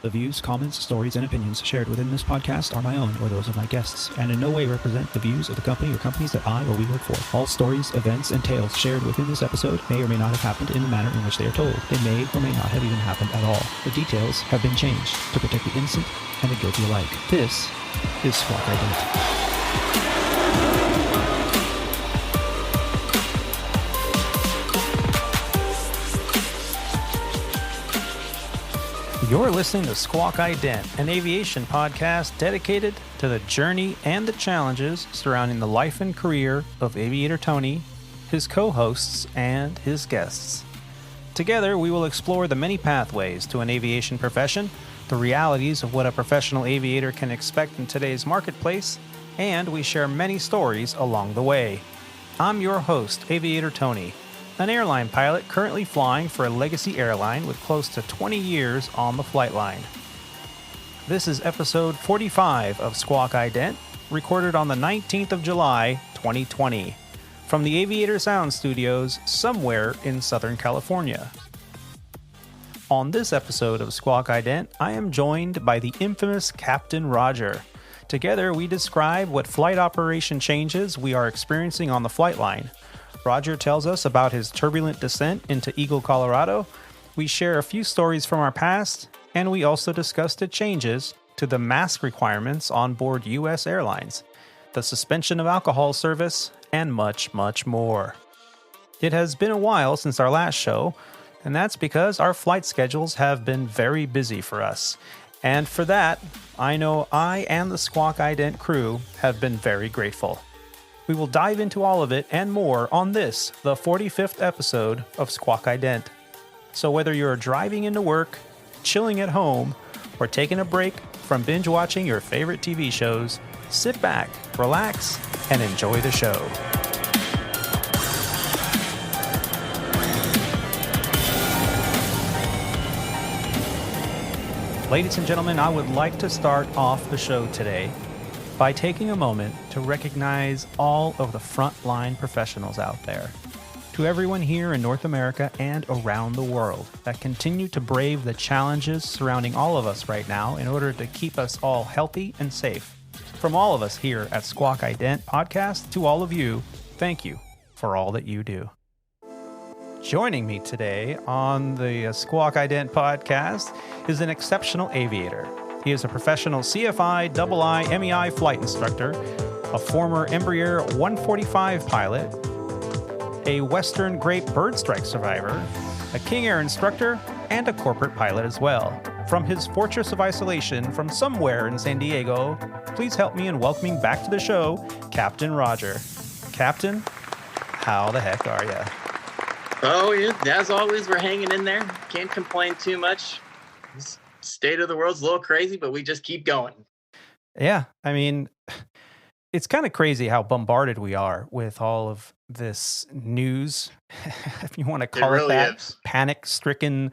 The views, comments, stories, and opinions shared within this podcast are my own or those of my guests, and in no way represent the views of the company or companies that I or we work for. All stories, events, and tales shared within this episode may or may not have happened in the manner in which they are told. They may or may not have even happened at all. The details have been changed to protect the innocent and the guilty alike. This is Squawk Ident. You're listening to Squawk Ident, an aviation podcast dedicated to the journey and the challenges surrounding the life and career of Aviator Tony, his co-hosts, and his guests. Together, we will explore the many pathways to an aviation profession, the realities of what a professional aviator can expect in today's marketplace, and we share many stories along the way. I'm your host, Aviator Tony, an airline pilot currently flying for a legacy airline with close to 20 years on the flight line. This is episode 45 of Squawk Ident, recorded on the 19th of July, 2020, from the Aviator Sound Studios somewhere in Southern California. On this episode of Squawk Ident, I am joined by the infamous Captain Roger. Together, we describe what flight operation changes we are experiencing on the flight line. Roger tells us about his turbulent descent into Eagle, Colorado. We share a few stories from our past, and we also discuss the changes to the mask requirements on board U.S. airlines, the suspension of alcohol service, and much, much more. It has been a while since our last show, and that's because our flight schedules have been very busy for us. And for that, I know I and the Squawk Ident crew have been very grateful. We will dive into all of it and more on this, the 45th episode of Squawk Ident. So whether you're driving into work, chilling at home, or taking a break from binge watching your favorite TV shows, sit back, relax, and enjoy the show. Ladies and gentlemen, I would like to start off the show today by taking a moment to recognize all of the frontline professionals out there. To everyone here in North America and around the world that continue to brave the challenges surrounding all of us right now in order to keep us all healthy and safe. From all of us here at Squawk Ident Podcast to all of you, thank you for all that you do. Joining me today on the Squawk Ident Podcast is an exceptional aviator. He is a professional CFI, II, MEI flight instructor, a former Embraer 145 pilot, a Western Grape bird strike survivor, a King Air instructor, and a corporate pilot as well. From his fortress of isolation from somewhere in San Diego, please help me in welcoming back to the show, Captain Roger. Captain, how the heck are you? Oh, yeah, as always, we're hanging in there. Can't complain too much. State of the world's a little crazy, but we just keep going. Yeah, I mean, it's kind of crazy how bombarded we are with all of this news, if you want to call it that, panic-stricken,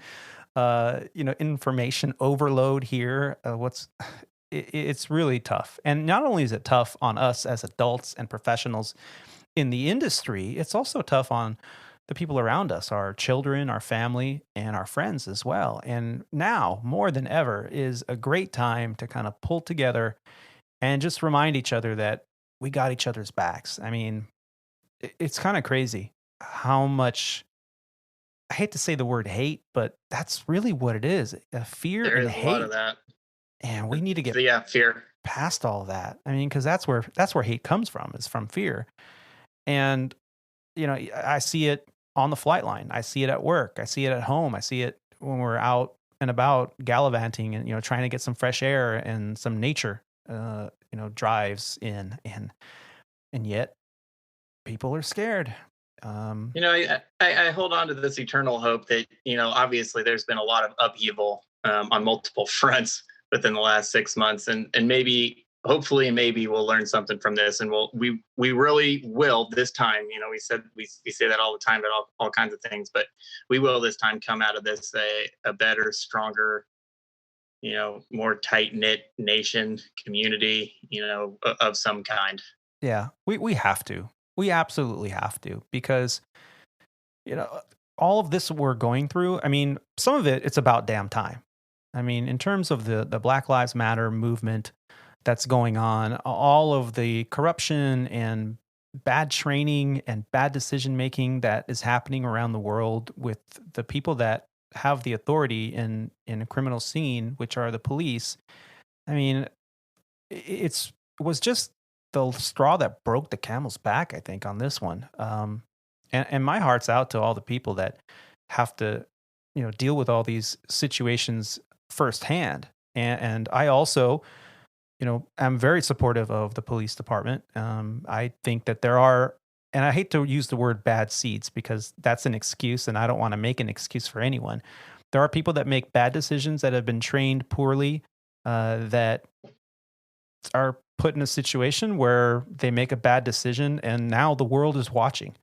information overload here. It's really tough. And not only is it tough on us as adults and professionals in the industry, it's also tough on the people around us, our children, our family, and our friends as well. And now, more than ever, is a great time to kind of pull together and just remind each other that we got each other's backs. I mean, it's kind of crazy how much, I hate to say the word hate, but that's really what it is. Fear and hate. There is a lot of that. And we need to get fear past all of that. I mean, because that's where hate comes from, is from fear. And, I see it on the flight line. I see it at work. I see it at home. I see it when we're out and about gallivanting and, trying to get some fresh air and some nature, drives in. And yet people are scared. I hold on to this eternal hope that, obviously there's been a lot of upheaval on multiple fronts within the last 6 months. And maybe, hopefully, we'll learn something from this, and we really will this time. We say that all the time about all kinds of things, but we will this time come out of this a better, stronger, more tight knit nation, community, of some kind. Yeah, we have to. We absolutely have to, because all of this we're going through. I mean, some of it's about damn time. I mean, in terms of the Black Lives Matter movement that's going on, all of the corruption and bad training and bad decision making that is happening around the world with the people that have the authority in a criminal scene, which are the police. I mean, it was just the straw that broke the camel's back, I think, on this one. And my heart's out to all the people that have to, deal with all these situations firsthand. And I also, am very supportive of the police department. I think that there are, and I hate to use the word bad seeds because that's an excuse, and I don't want to make an excuse for anyone. There are people that make bad decisions that have been trained poorly, that are put in a situation where they make a bad decision, and now the world is watching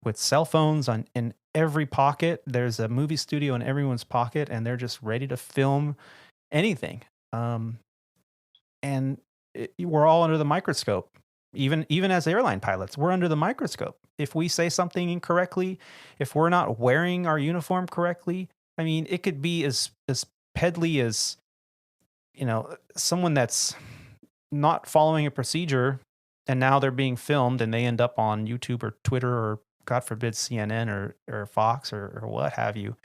with cell phones in every pocket. There's a movie studio in everyone's pocket, and they're just ready to film anything. And we're all under the microscope. Even as airline pilots, we're under the microscope. If we say something incorrectly, if we're not wearing our uniform correctly, I mean, it could be as peddly as, someone that's not following a procedure, and now they're being filmed and they end up on YouTube or Twitter or, God forbid, CNN or Fox or what have you.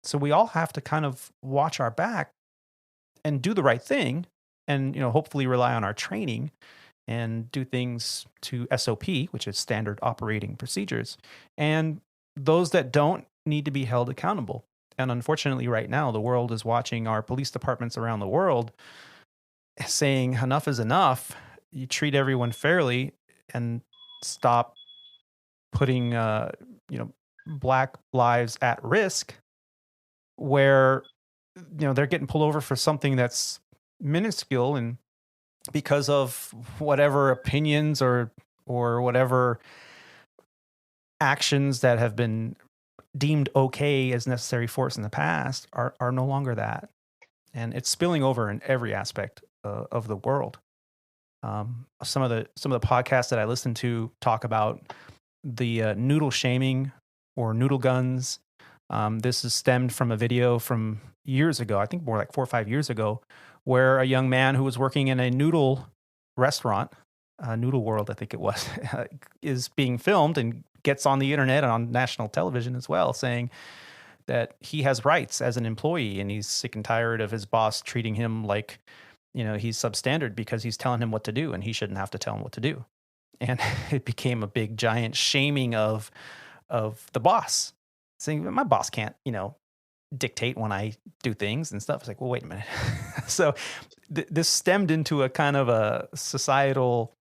So we all have to kind of watch our back and do the right thing, and hopefully rely on our training and do things to SOP, which is standard operating procedures. And those that don't need to be held accountable. And unfortunately, right now, the world is watching our police departments around the world saying enough is enough. You treat everyone fairly and stop putting, Black lives at risk, where, they're getting pulled over for something that's minuscule, and because of whatever opinions or whatever actions that have been deemed okay as necessary force in the past are no longer that. And it's spilling over in every aspect of the world. Some of the podcasts that I listen to talk about the noodle shaming or noodle guns. This is stemmed from a video from years ago, I think more like 4 or 5 years ago, where a young man who was working in a noodle restaurant, Noodle World, I think it was, is being filmed and gets on the internet and on national television as well, saying that he has rights as an employee, and he's sick and tired of his boss treating him like, he's substandard because he's telling him what to do, and he shouldn't have to tell him what to do. And it became a big giant shaming of the boss, saying my boss can't, dictate when I do things and stuff. It's like, well, wait a minute. So this stemmed into a kind of a societal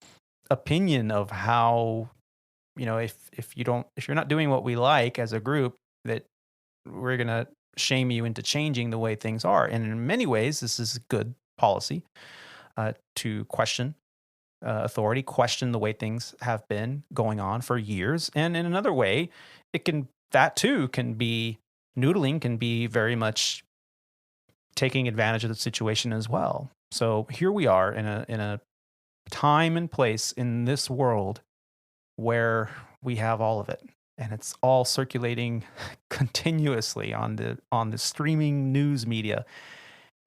opinion of how, if you're not doing what we like as a group, that we're going to shame you into changing the way things are. And in many ways, this is good policy, to question authority, question the way things have been going on for years. And in another way, that too can be noodling, can be very much taking advantage of the situation as well. So here we are in a time and place in this world where we have all of it, and it's all circulating continuously on the streaming news media,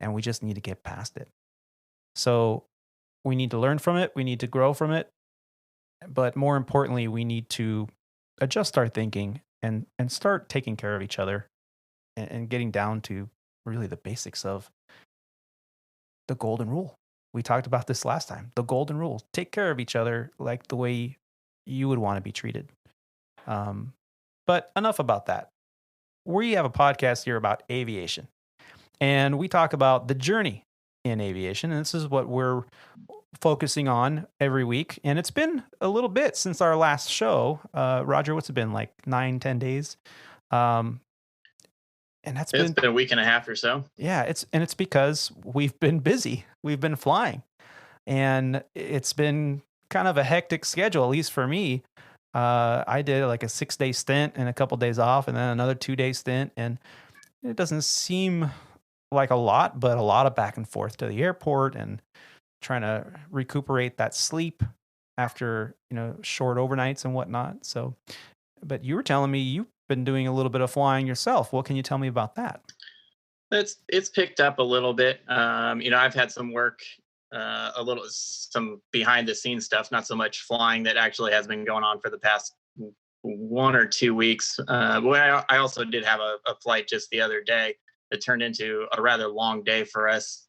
and we just need to get past it. So we need to learn from it, we need to grow from it, but more importantly, we need to adjust our thinking and start taking care of each other, and getting down to really the basics of the golden rule. We talked about this last time. The golden rule: take care of each other like the way you would want to be treated. But enough about that. We have a podcast here about aviation, and we talk about the journey in aviation. And this is what we're focusing on every week. And it's been a little bit since our last show. Roger, what's it been, like 9-10 days? And it's been a week and a half or so. Yeah, it's because we've been busy. We've been flying, and it's been kind of a hectic schedule, at least for me. I did like a 6-day stint and a couple days off, and then another 2-day stint, and it doesn't seem like a lot, but a lot of back and forth to the airport and trying to recuperate that sleep after short overnights and whatnot. So, but you were telling me you've been doing a little bit of flying yourself. What can you tell me about that? It's picked up a little bit. I've had some work, some behind the scenes stuff, not so much flying, that actually has been going on for the past 1 or 2 weeks. But I also did have a flight just the other day that turned into a rather long day for us.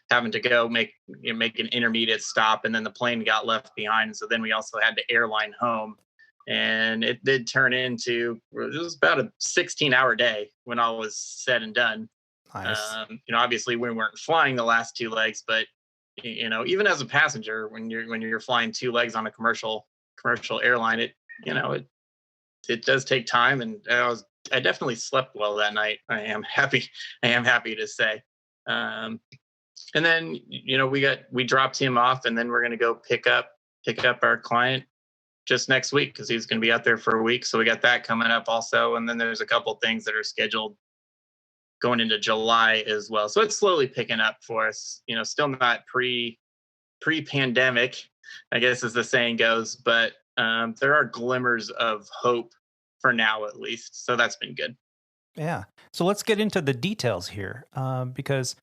Having to go make an intermediate stop, and then the plane got left behind. So then we also had to airline home, and it did turn into, it was about a 16-hour day when all was said and done. Nice. Obviously we weren't flying the last two legs, but even as a passenger, when you're flying two legs on a commercial airline, it does take time, and I definitely slept well that night. I am happy to say. Um, and then we dropped him off, and then we're going to go pick up our client just next week, because he's going to be out there for a week. So we got that coming up also, and then there's a couple things that are scheduled going into July as well. So it's slowly picking up for us. Still not pre-pandemic, I guess, as the saying goes, but there are glimmers of hope for now, at least. So that's been good. Yeah. So let's get into the details here, because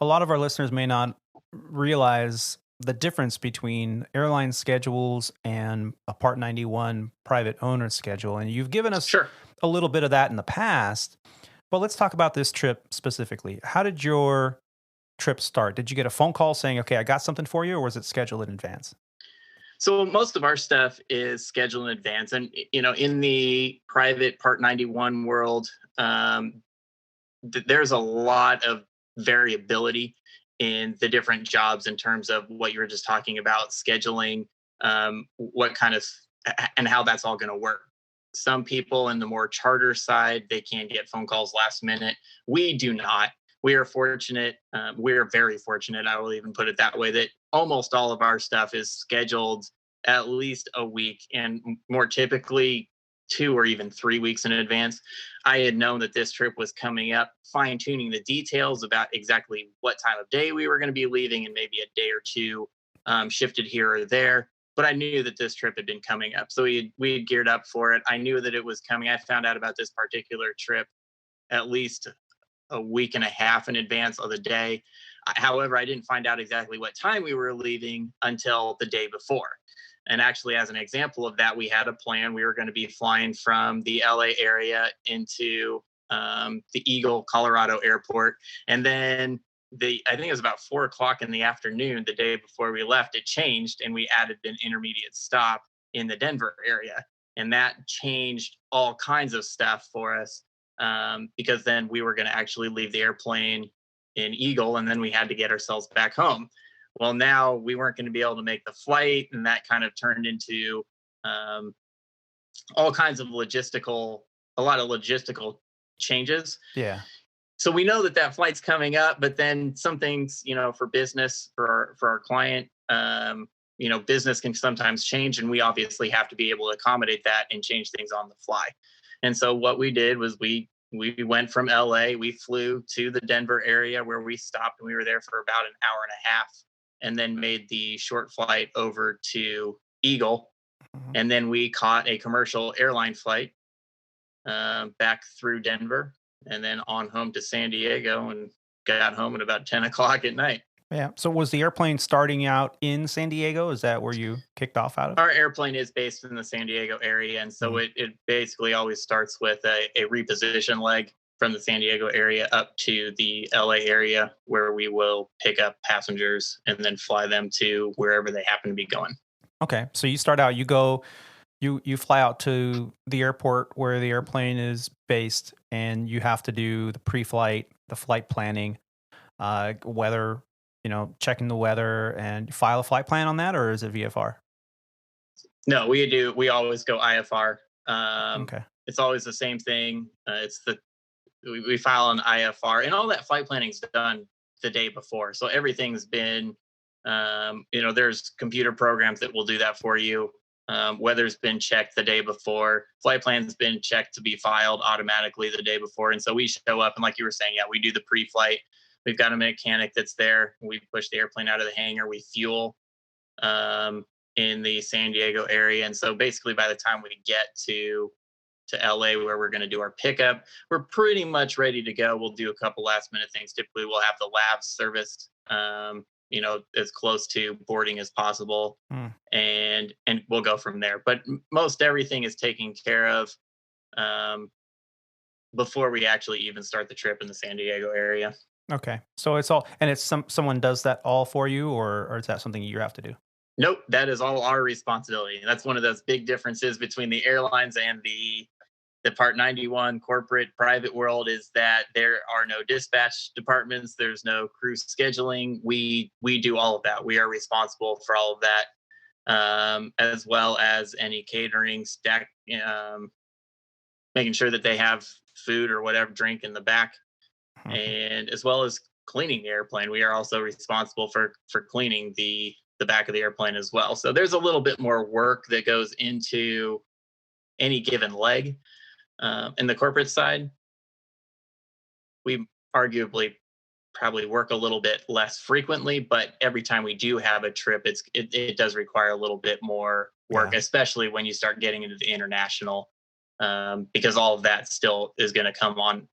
a lot of our listeners may not realize the difference between airline schedules and a Part 91 private owner schedule. And you've given us Sure. a little bit of that in the past, but let's talk about this trip specifically. How did your trip start? Did you get a phone call saying, okay, I got something for you, or was it scheduled in advance? So most of our stuff is scheduled in advance, and in the private Part 91 world, there's a lot of variability in the different jobs in terms of what you were just talking about, scheduling, what kind of, and how that's all going to work. Some people in the more charter side, they can get phone calls last minute. We do not. We are fortunate. We're very fortunate. I will even put it that way, that almost all of our stuff is scheduled at least a week, and more typically 2 or even 3 weeks in advance. I had known that this trip was coming up, fine tuning the details about exactly what time of day we were going to be leaving, and maybe a day or two shifted here or there. But I knew that this trip had been coming up. So we had geared up for it. I knew that it was coming. I found out about this particular trip at least a week and a half in advance of the day. However, I didn't find out exactly what time we were leaving until the day before. And actually, as an example of that, we had a plan. We were going to be flying from the LA area into the Eagle, Colorado airport. And then I think it was about 4 o'clock in the afternoon, the day before we left, it changed, and we added an intermediate stop in the Denver area. And that changed all kinds of stuff for us, because then we were going to actually leave the airplane in Eagle, and then we had to get ourselves back home. Well, now we weren't going to be able to make the flight, and that kind of turned into all kinds of a lot of logistical changes. Yeah. So we know that flight's coming up, but then some things, for business, for our client, business can sometimes change, and we obviously have to be able to accommodate that and change things on the fly. And so what we did was we went from LA, we flew to the Denver area, where we stopped, and we were there for about an hour and a half, and then made the short flight over to Eagle. Mhm. And then we caught a commercial airline flight back through Denver, and then on home to San Diego, and got home at about 10 o'clock at night. Yeah. So was the airplane starting out in San Diego? Is that where you kicked off out of? Our airplane is based in the San Diego area, and so it basically always starts with a reposition leg from the San Diego area up to the LA area, where we will pick up passengers and then fly them to wherever they happen to be going. Okay. So you start out, you fly out to the airport where the airplane is based, and you have to do the pre-flight, the flight planning, weather, checking the weather, and file a flight plan on that, or is it VFR? No, we always go IFR. Okay. It's always the same thing. We file an IFR, and all that flight planning is done the day before. So everything's been, there's computer programs that will do that for you. Weather's been checked the day before. Flight plan's been checked to be filed automatically the day before. And so we show up, and like you were saying, yeah, we do the pre-flight. We've got a mechanic that's there. We push the airplane out of the hangar. We fuel in the San Diego area. And so basically by the time we get to to LA where we're going to do our pickup. We're pretty much ready to go. We'll do a couple last minute things. Typically, we'll have the labs serviced, as close to boarding as possible, and we'll go from there. But most everything is taken care of before we actually even start the trip in the San Diego area. Okay. So it's all, and it's someone does that all for you, or is that something you have to do? Nope, that is all our responsibility. And that's one of those big differences between the airlines and the Part 91 corporate private world, is that there are no dispatch departments. There's no crew scheduling. We do all of that. We are responsible for all of that, as well as any catering, stack, making sure that they have food or whatever drink in the back, and as well as cleaning the airplane. We are also responsible for cleaning the back of the airplane as well. So there's a little bit more work that goes into any given leg. In the corporate side, we arguably probably work a little bit less frequently, but every time we do have a trip, it does require a little bit more work, especially when you start getting into the international, because all of that still is going to come on.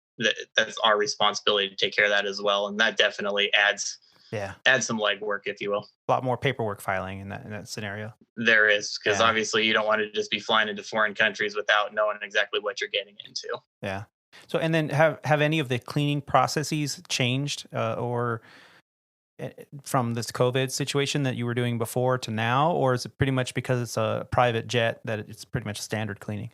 That's our responsibility to take care of that as well, and that definitely adds some legwork, if you will. A lot more paperwork filing in that scenario. There is, because obviously you don't want to just be flying into foreign countries without knowing exactly what you're getting into. Yeah. So, and then have any of the cleaning processes changed, or from this COVID situation that you were doing before to now, or is it pretty much because it's a private jet that it's pretty much standard cleaning?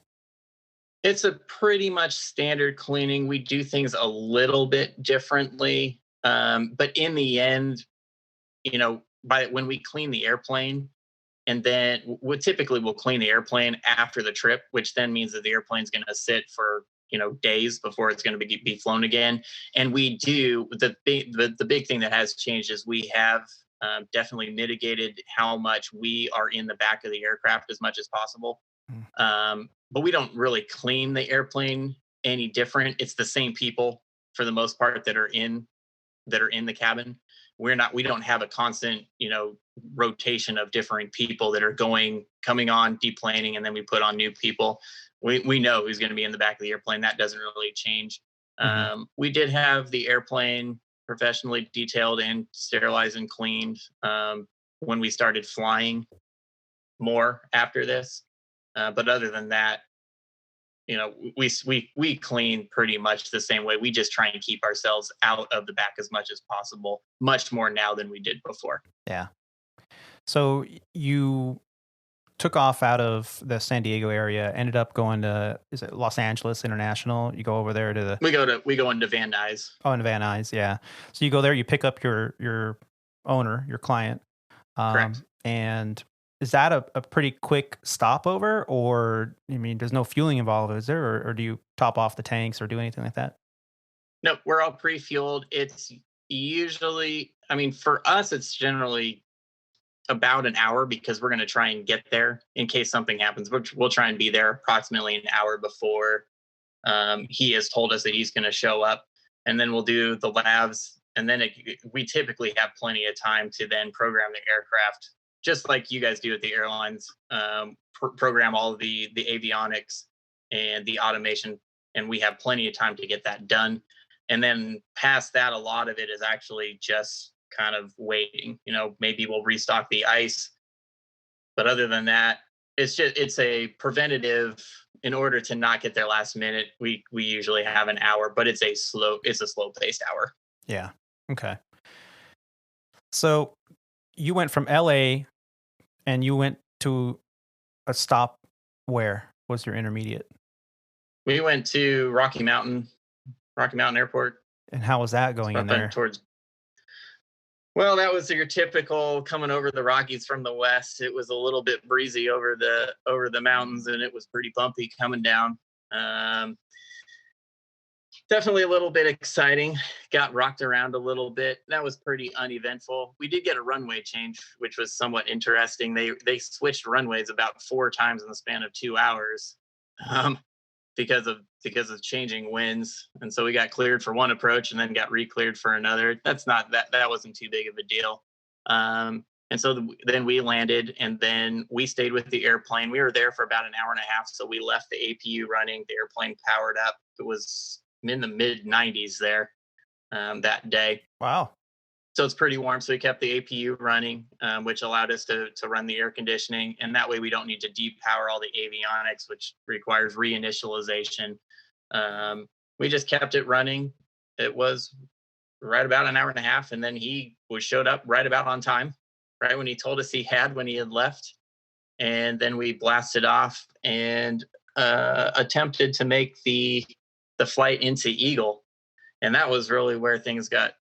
It's a pretty much standard cleaning. We do things a little bit differently. But in the end, when we clean the airplane, and then we'll clean the airplane after the trip, which then means that the airplane's going to sit for days before it's going to be flown again. And we do the big thing that has changed is we have definitely mitigated how much we are in the back of the aircraft as much as possible. But we don't really clean the airplane any different. It's the same people for the most part that are in the cabin. We don't have a constant, rotation of different people that are coming on, deplaning, and then we put on new people. We know who's going to be in the back of the airplane. That doesn't really change. We did have the airplane professionally detailed and sterilized and cleaned when we started flying more after this. But other than that, we clean pretty much the same way. We just try and keep ourselves out of the back as much as possible, much more now than we did before. Yeah. So you took off out of the San Diego area, ended up going to, is it Los Angeles International? You go over there to the... We go into Van Nuys. Oh, into Van Nuys, yeah. So you go there, you pick up your owner, your client. Correct. And is that a pretty quick stopover, or, there's no fueling involved, is there? Or do you top off the tanks or do anything like that? No, we're all pre-fueled. It's usually, for us, it's generally about an hour, because we're going to try and get there in case something happens. We'll try and be there approximately an hour before he has told us that he's going to show up, and then we'll do the labs. And then we typically have plenty of time to then program the aircraft, just like you guys do at the airlines, program all of the avionics and the automation, and we have plenty of time to get that done. And then past that, a lot of it is actually just kind of waiting. Maybe we'll restock the ice, but other than that, it's a preventative. In order to not get there last minute, we usually have an hour, but it's a slow paced hour. Yeah. Okay. So you went from LA and you went to a stop. Where was your intermediate? We went to Rocky Mountain Airport. And how was that going in there? Well, that was your typical coming over the Rockies from the west. It was a little bit breezy over the mountains, and it was pretty bumpy coming down. Definitely a little bit exciting. Got rocked around a little bit. That was pretty uneventful. We did get a runway change, which was somewhat interesting. They switched runways about 4 times in the span of 2 hours, because of changing winds. And so we got cleared for one approach and then got re-cleared for another. That wasn't too big of a deal. And so then we landed, and then we stayed with the airplane. We were there for about an hour and a half. So we left the APU running, the airplane powered up. It was in the mid 90s there that day. Wow. So it's pretty warm. So we kept the APU running, which allowed us to run the air conditioning. And that way we don't need to depower all the avionics, which requires reinitialization. We just kept it running. It was right about an hour and a half. And then he showed up right about on time, right when he told us when he had left. And then we blasted off and attempted to make the flight into Eagle. And that was really where things got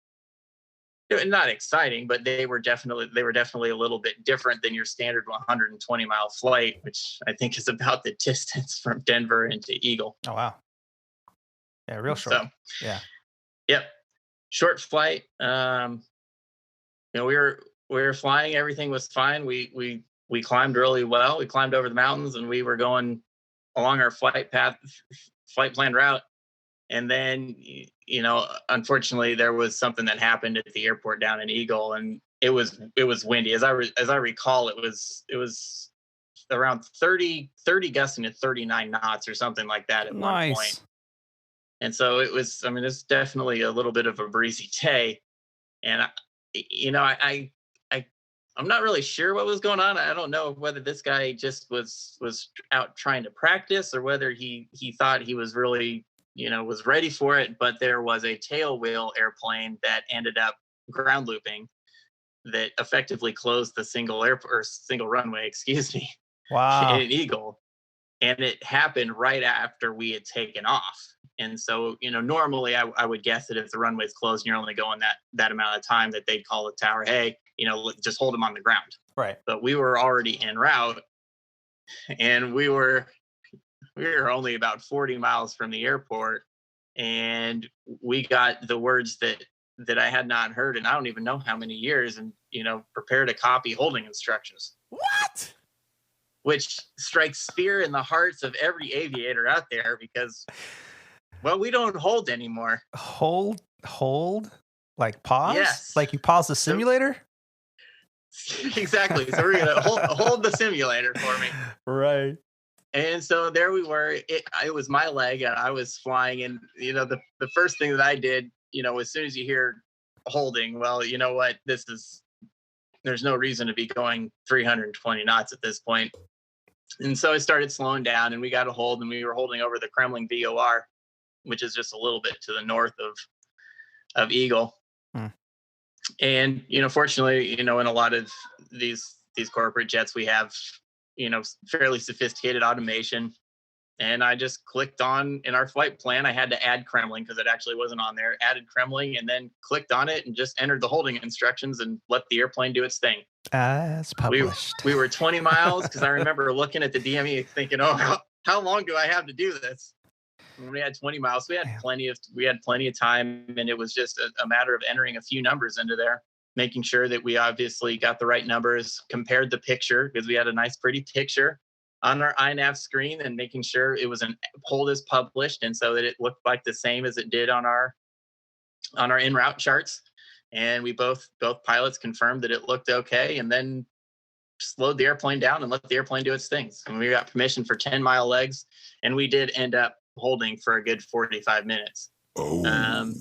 not exciting, but they were definitely a little bit different than your standard 120-mile flight, which I think is about the distance from Denver into Eagle. Oh, wow. Yeah, real short. So, yeah. Yep. Short flight. We were flying, everything was fine. We climbed really well. We climbed over the mountains, and we were going along our flight plan route. And then, unfortunately, there was something that happened at the airport down in Eagle, and it was windy. As I recall, it was around 30 gusting at 39 knots or something like that at one point. And so it's definitely a little bit of a breezy day. And I'm not really sure what was going on. I don't know whether this guy just was out trying to practice, or whether he thought he was really was ready for it. But there was a tailwheel airplane that ended up ground looping that effectively closed the single runway, wow, in Eagle. And it happened right after we had taken off. And so, normally I would guess that if the runway's closed and you're only going that amount of time, that they'd call the tower, hey, just hold them on the ground. Right. But we were already en route, and we were only about 40 miles from the airport, and we got the words that I had not heard in I don't even know how many years, and prepare to copy holding instructions. What? Which strikes fear in the hearts of every aviator out there, because, well, we don't hold anymore. Hold? Like pause? Yes. Like you pause the simulator? Exactly. So we're gonna hold the simulator for me. Right. And so there we were. It was my leg, and I was flying. And the first thing that I did, as soon as you hear holding, well, you know what? There's no reason to be going 320 knots at this point. And so I started slowing down, and we got a hold, and we were holding over the Kremling VOR, which is just a little bit to the north of Eagle. And fortunately, in a lot of these corporate jets, we have fairly sophisticated automation. And I just clicked on, in our flight plan, I had to add Kremling because it actually wasn't on there. Added Kremling, and then clicked on it and just entered the holding instructions and let the airplane do its thing. As published. We were 20 miles, because I remember looking at the DME thinking, oh, how long do I have to do this? And we had 20 miles. So we had plenty of time, and it was just a matter of entering a few numbers into there, making sure that we obviously got the right numbers, compared the picture, because we had a nice pretty picture on our iNav screen, and making sure it was an hold as published, and so that it looked like the same as it did on our en route charts. And we both pilots confirmed that it looked okay, and then slowed the airplane down and let the airplane do its things. And we got permission for 10-mile legs, and we did end up holding for a good 45 minutes. Yeah.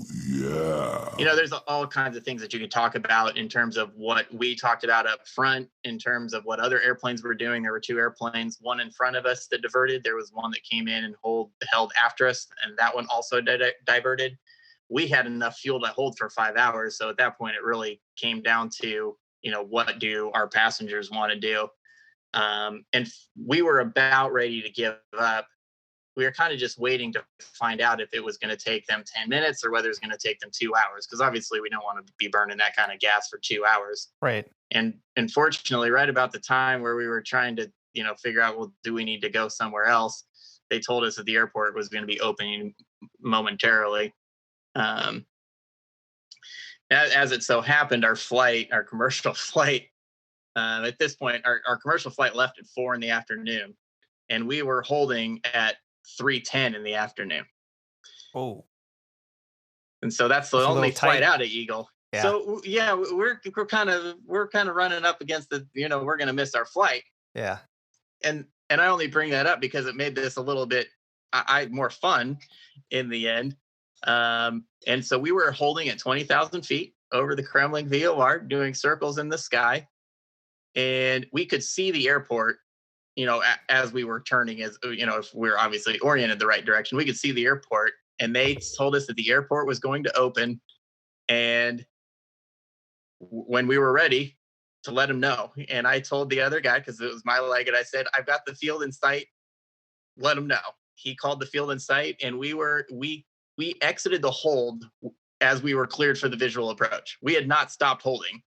There's all kinds of things that you could talk about in terms of what we talked about up front, in terms of what other airplanes were doing. There were two airplanes, one in front of us that diverted. There was one that came in and held after us, and that one also diverted. We had enough fuel to hold for 5 hours. So at that point, it really came down to, what do our passengers want to do? And we were about ready to give up. We were kind of just waiting to find out if it was going to take them 10 minutes or whether it's going to take them 2 hours. Because obviously we don't want to be burning that kind of gas for 2 hours. Right. And unfortunately, right about the time where we were trying to, figure out, well, do we need to go somewhere else? They told us that the airport was going to be opening momentarily. As it so happened, our commercial flight, at this point, our commercial flight left at 4 p.m, and we were holding at 3:10 in the afternoon. Oh. And so that's the only flight out of Eagle. Yeah. So yeah, we're kind of running up against the, we're going to miss our flight. Yeah. And I only bring that up because it made this a little bit more fun in the end. And so we were holding at 20,000 feet over the Kremlin VOR, doing circles in the sky, and we could see the airport. As we were turning, as if we're obviously oriented the right direction, we could see the airport, and they told us that the airport was going to open, and when we were ready, to let them know. And I told the other guy, because it was my leg, and I said, I've got the field in sight. Let him know. He called the field in sight, and we exited the hold as we were cleared for the visual approach. We had not stopped holding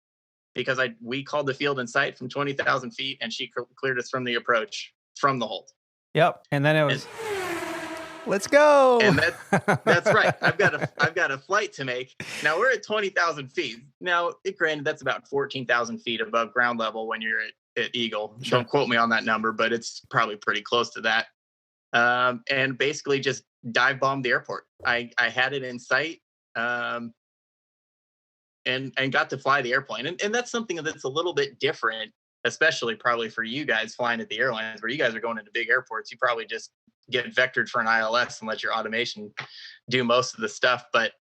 because we called the field in sight from 20,000 feet, and she cleared us from the approach from the hold. Yep. And then it was, let's go. And that's right. I've got a flight to make. Now we're at 20,000 feet. Now, granted, that's about 14,000 feet above ground level when you're at Eagle. Sure. Don't quote me on that number, but it's probably pretty close to that. And basically just dive bombed the airport. I had it in sight, and got to fly the airplane. And that's something that's a little bit different, especially probably for you guys flying at the airlines, where you guys are going into big airports. You probably just get vectored for an ILS and let your automation do most of the stuff. But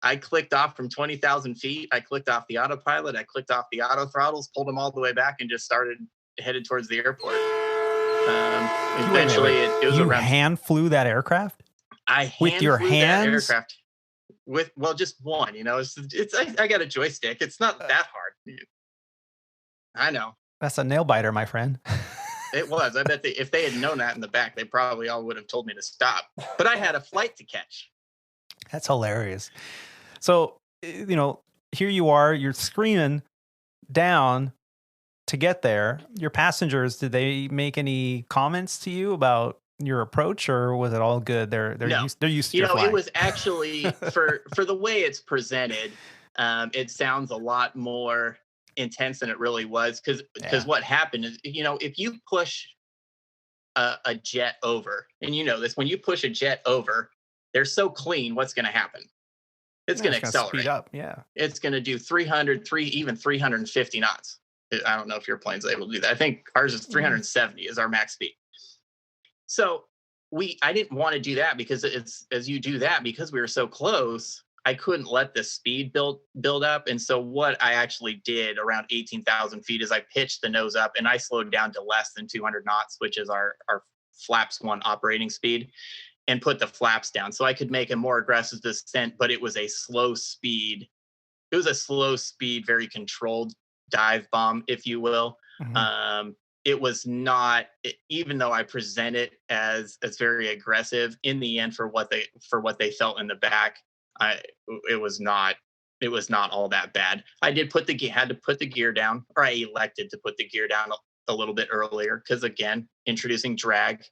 I clicked off from 20,000 feet. I clicked off the autopilot. I clicked off the auto throttles, pulled them all the way back, and just headed towards the airport. Eventually, it was around. You hand flew that aircraft? With your hands? That aircraft just one. I got a joystick. It's not that hard. I know. That's a nail biter, my friend. It was. I bet if they had known that in the back, they probably all would have told me to stop. But I had a flight to catch. That's hilarious. So, here you are, you're screaming down to get there. Your passengers, did they make any comments to you about your approach, or was it all good? They're used to your flying. It was actually for the way it's presented, it sounds a lot more intense than it really was, because what happened is, if you push a jet over, and this, when you push a jet over, they're so clean, what's going to happen? It's going to accelerate. Speed up. Yeah, it's going to do 350 knots. I don't know if your plane's able to do that. I think ours is 370 is our max speed. So I didn't want to do that, because as you do that, because we were so close, I couldn't let the speed build up. And so what I actually did around 18,000 feet is I pitched the nose up, and I slowed down to less than 200 knots, which is our flaps 1 operating speed, and put the flaps down so I could make a more aggressive descent. But it was a slow speed. It was a slow speed, very controlled dive bomb, if you will. Mm-hmm. It was not, even though I present it as very aggressive, in the end, for what they felt in the back, it was not all that bad. I had to put the gear down, or I elected to put the gear down a little bit earlier, because again, introducing drag,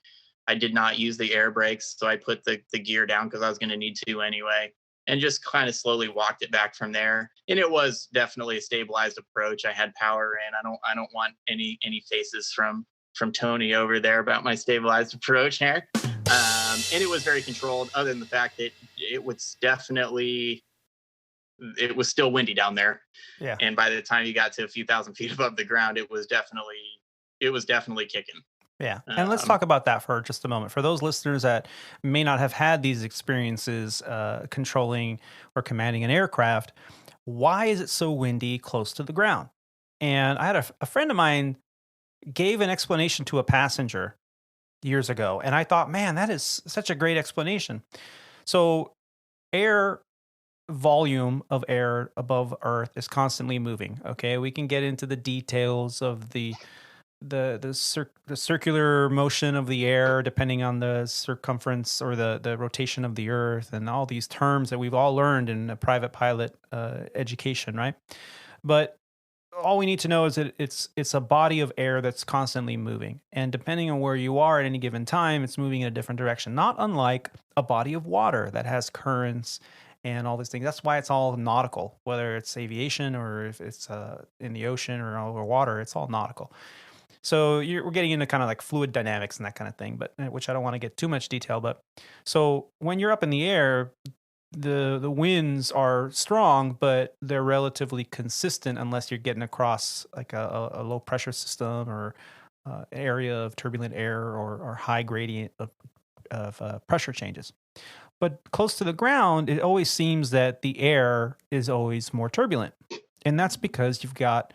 I did not use the air brakes, so I put the gear down because I was going to need to anyway, and just kind of slowly walked it back from there. And it was definitely a stabilized approach. I had power in. I don't want any faces from Tony over there about my stabilized approach here. And it was very controlled, other than the fact that it was still windy down there. Yeah. And by the time you got to a few thousand feet above the ground, it was definitely kicking. Yeah. And let's talk about that for just a moment. For those listeners that may not have had these experiences controlling or commanding an aircraft, why is it so windy close to the ground? And I had a friend of mine gave an explanation to a passenger years ago, and I thought, man, that is such a great explanation. So volume of air above Earth is constantly moving. Okay. We can get into the details of the circular motion of the air, depending on the circumference or the rotation of the Earth, and all these terms that we've all learned in a private pilot education, right? But all we need to know is that it's a body of air that's constantly moving, and depending on where you are at any given time, it's moving in a different direction. Not unlike a body of water that has currents and all these things. That's why it's all nautical, whether it's aviation or if it's in the ocean or over water. It's all nautical. So we're getting into kind of like fluid dynamics and that kind of thing, but which I don't want to get too much detail. But so when you're up in the air, the winds are strong, but they're relatively consistent unless you're getting across like a low pressure system or area of turbulent air or high gradient of pressure changes. But close to the ground, it always seems that the air is always more turbulent. And that's because you've got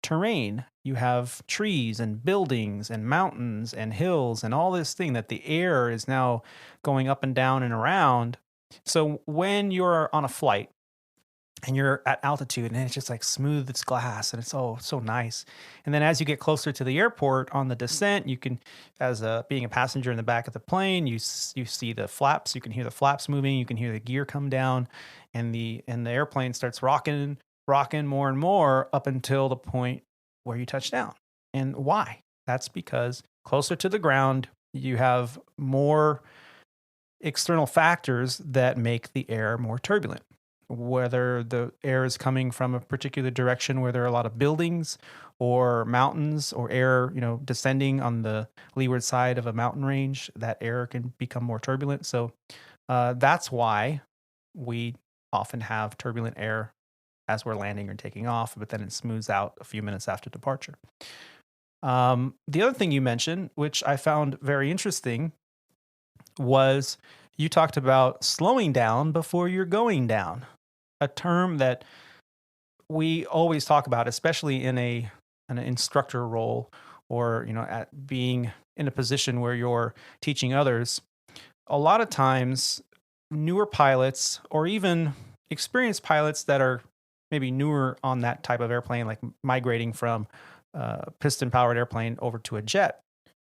terrain. You have trees and buildings and mountains and hills and all this thing that the air is now going up and down and around. So when you're on a flight and you're at altitude and it's just like smooth as glass and it's so nice. And then as you get closer to the airport on the descent, you can, being a passenger in the back of the plane, you see the flaps, you can hear the flaps moving, you can hear the gear come down, and the airplane starts rocking more and more up until the point where you touch down. And why? That's because closer to the ground, you have more external factors that make the air more turbulent. Whether the air is coming from a particular direction where there are a lot of buildings or mountains or air, descending on the leeward side of a mountain range, that air can become more turbulent. So that's why we often have turbulent air as we're landing or taking off, but then it smooths out a few minutes after departure. The other thing you mentioned, which I found very interesting, was you talked about slowing down before you're going down, a term that we always talk about, especially in an instructor role or, at being in a position where you're teaching others. A lot of times, newer pilots or even experienced pilots that are maybe newer on that type of airplane, like migrating from a piston-powered airplane over to a jet,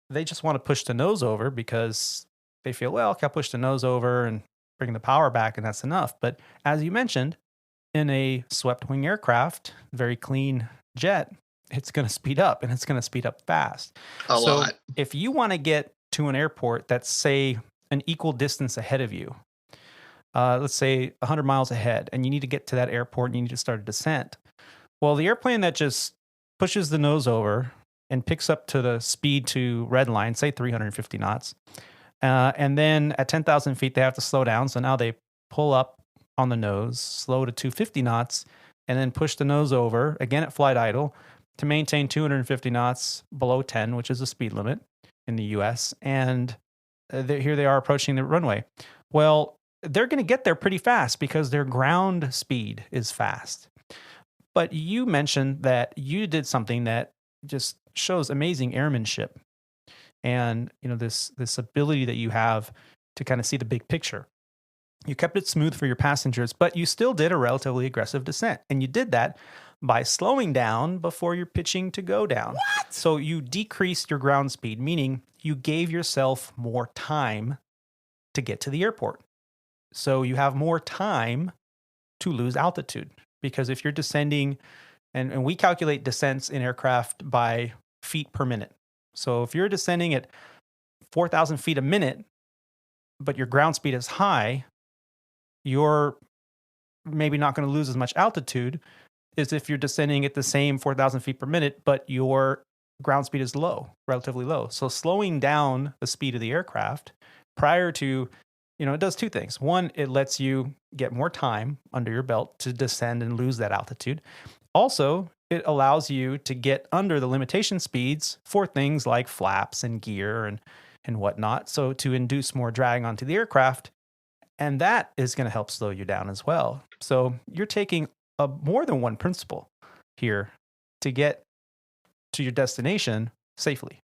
they just want to push the nose over because they feel, well, I'll push the nose over and bring the power back, and that's enough. But as you mentioned, in a swept-wing aircraft, very clean jet, it's going to speed up, and it's going to speed up fast. A lot. If you want to get to an airport that's, say, an equal distance ahead of you, let's say 100 miles ahead, and you need to get to that airport and you need to start a descent. Well, the airplane that just pushes the nose over and picks up to the speed to red line, say 350 knots, and then at 10,000 feet, they have to slow down. So now they pull up on the nose, slow to 250 knots, and then push the nose over, again at flight idle, to maintain 250 knots below 10, which is the speed limit in the US. And here they are approaching the runway. Well, they're going to get there pretty fast because their ground speed is fast. But you mentioned that you did something that just shows amazing airmanship and this ability that you have to kind of see the big picture. You kept it smooth for your passengers, but you still did a relatively aggressive descent. And you did that by slowing down before you're pitching to go down. What? So you decreased your ground speed, meaning you gave yourself more time to get to the airport. So you have more time to lose altitude. Because if you're descending, and we calculate descents in aircraft by feet per minute. So if you're descending at 4,000 feet a minute, but your ground speed is high, you're maybe not going to lose as much altitude as if you're descending at the same 4,000 feet per minute, but your ground speed is low, relatively low. So slowing down the speed of the aircraft prior to, it does two things. One, it lets you get more time under your belt to descend and lose that altitude. Also, it allows you to get under the limitation speeds for things like flaps and gear and whatnot. So to induce more drag onto the aircraft, and that is going to help slow you down as well. So you're taking more than one principle here to get to your destination safely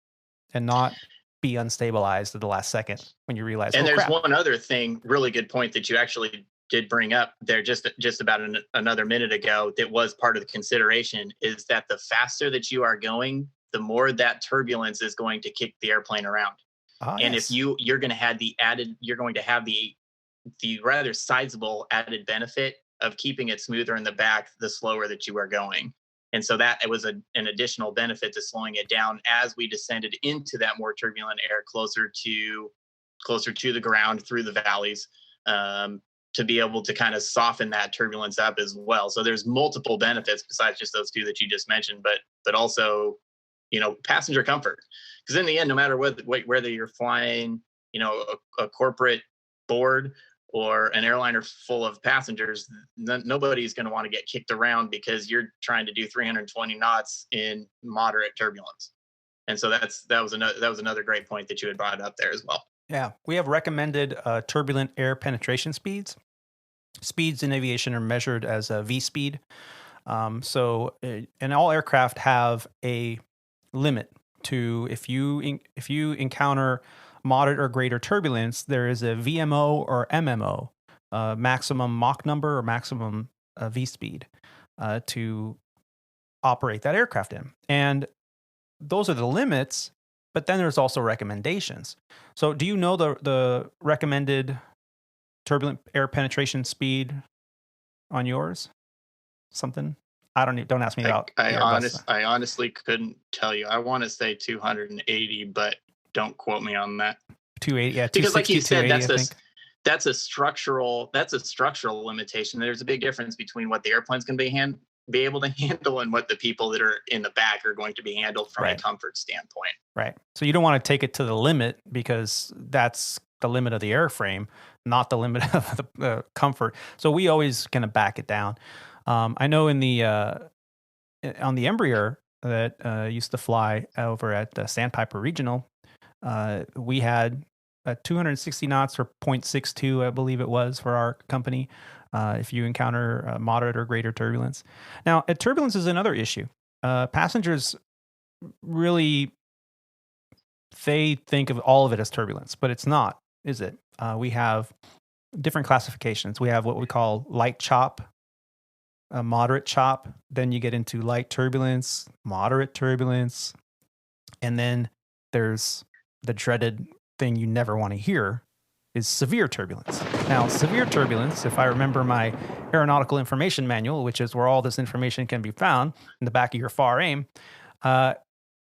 and not be unstabilized at the last second when you realize. And there's crap. one other thing, really good point that you actually did bring up there just about another minute ago that was part of the consideration, is that the faster that you are going, the more that turbulence is going to kick the airplane around. And Yes. if you're going to have the rather sizable added benefit of keeping it smoother in the back the slower that you are going. And so that it was an additional benefit to slowing it down as we descended into that more turbulent air closer to the ground through the valleys, to be able to kind of soften that turbulence up as well. So there's multiple benefits besides just those two that you just mentioned, but also, passenger comfort. Because in the end, no matter whether you're flying, a corporate board or an airliner full of passengers, nobody's going to want to get kicked around because you're trying to do 320 knots in moderate turbulence. And so that was another great point that you had brought up there as well. Yeah, we have recommended turbulent air penetration speeds. Speeds in aviation are measured as a V speed. And all aircraft have a limit to if you encounter moderate or greater turbulence, there is a VMO or MMO, maximum Mach number or maximum V speed, to operate that aircraft in. And those are the limits, but then there's also recommendations. So do you know the recommended turbulent air penetration speed on yours? Something? Don't ask me about. I honestly couldn't tell you. I want to say 280, but don't quote me on that. 280, yeah. Because like you said, that's a structural limitation. There's a big difference between what the airplane's going to be able to handle and what the people that are in the back are going to be handled from a comfort standpoint. Right. So you don't want to take it to the limit because that's the limit of the airframe, not the limit of the comfort. So we always kind of back it down. I know on the Embraer that used to fly over at Sandpiper Regional, we had 260 knots or 0.62, I believe it was, for our company, if you encounter moderate or greater turbulence. Now, turbulence is another issue. Passengers really, they think of all of it as turbulence, but it's not, is it? We have different classifications. We have what we call light chop, moderate chop, then you get into light turbulence, moderate turbulence, and then there's the dreaded thing you never want to hear is severe turbulence. Now, severe turbulence, if I remember my aeronautical information manual, which is where all this information can be found in the back of your FAR AIM, I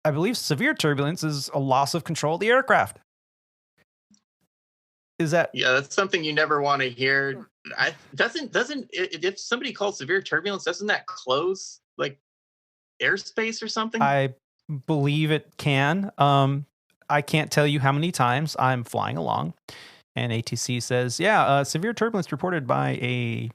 believe severe turbulence is a loss of control of the aircraft. Is that? Yeah, that's something you never want to hear. If somebody calls severe turbulence, doesn't that close like airspace or something? I believe it can. I can't tell you how many times I'm flying along and ATC says, severe turbulence reported by a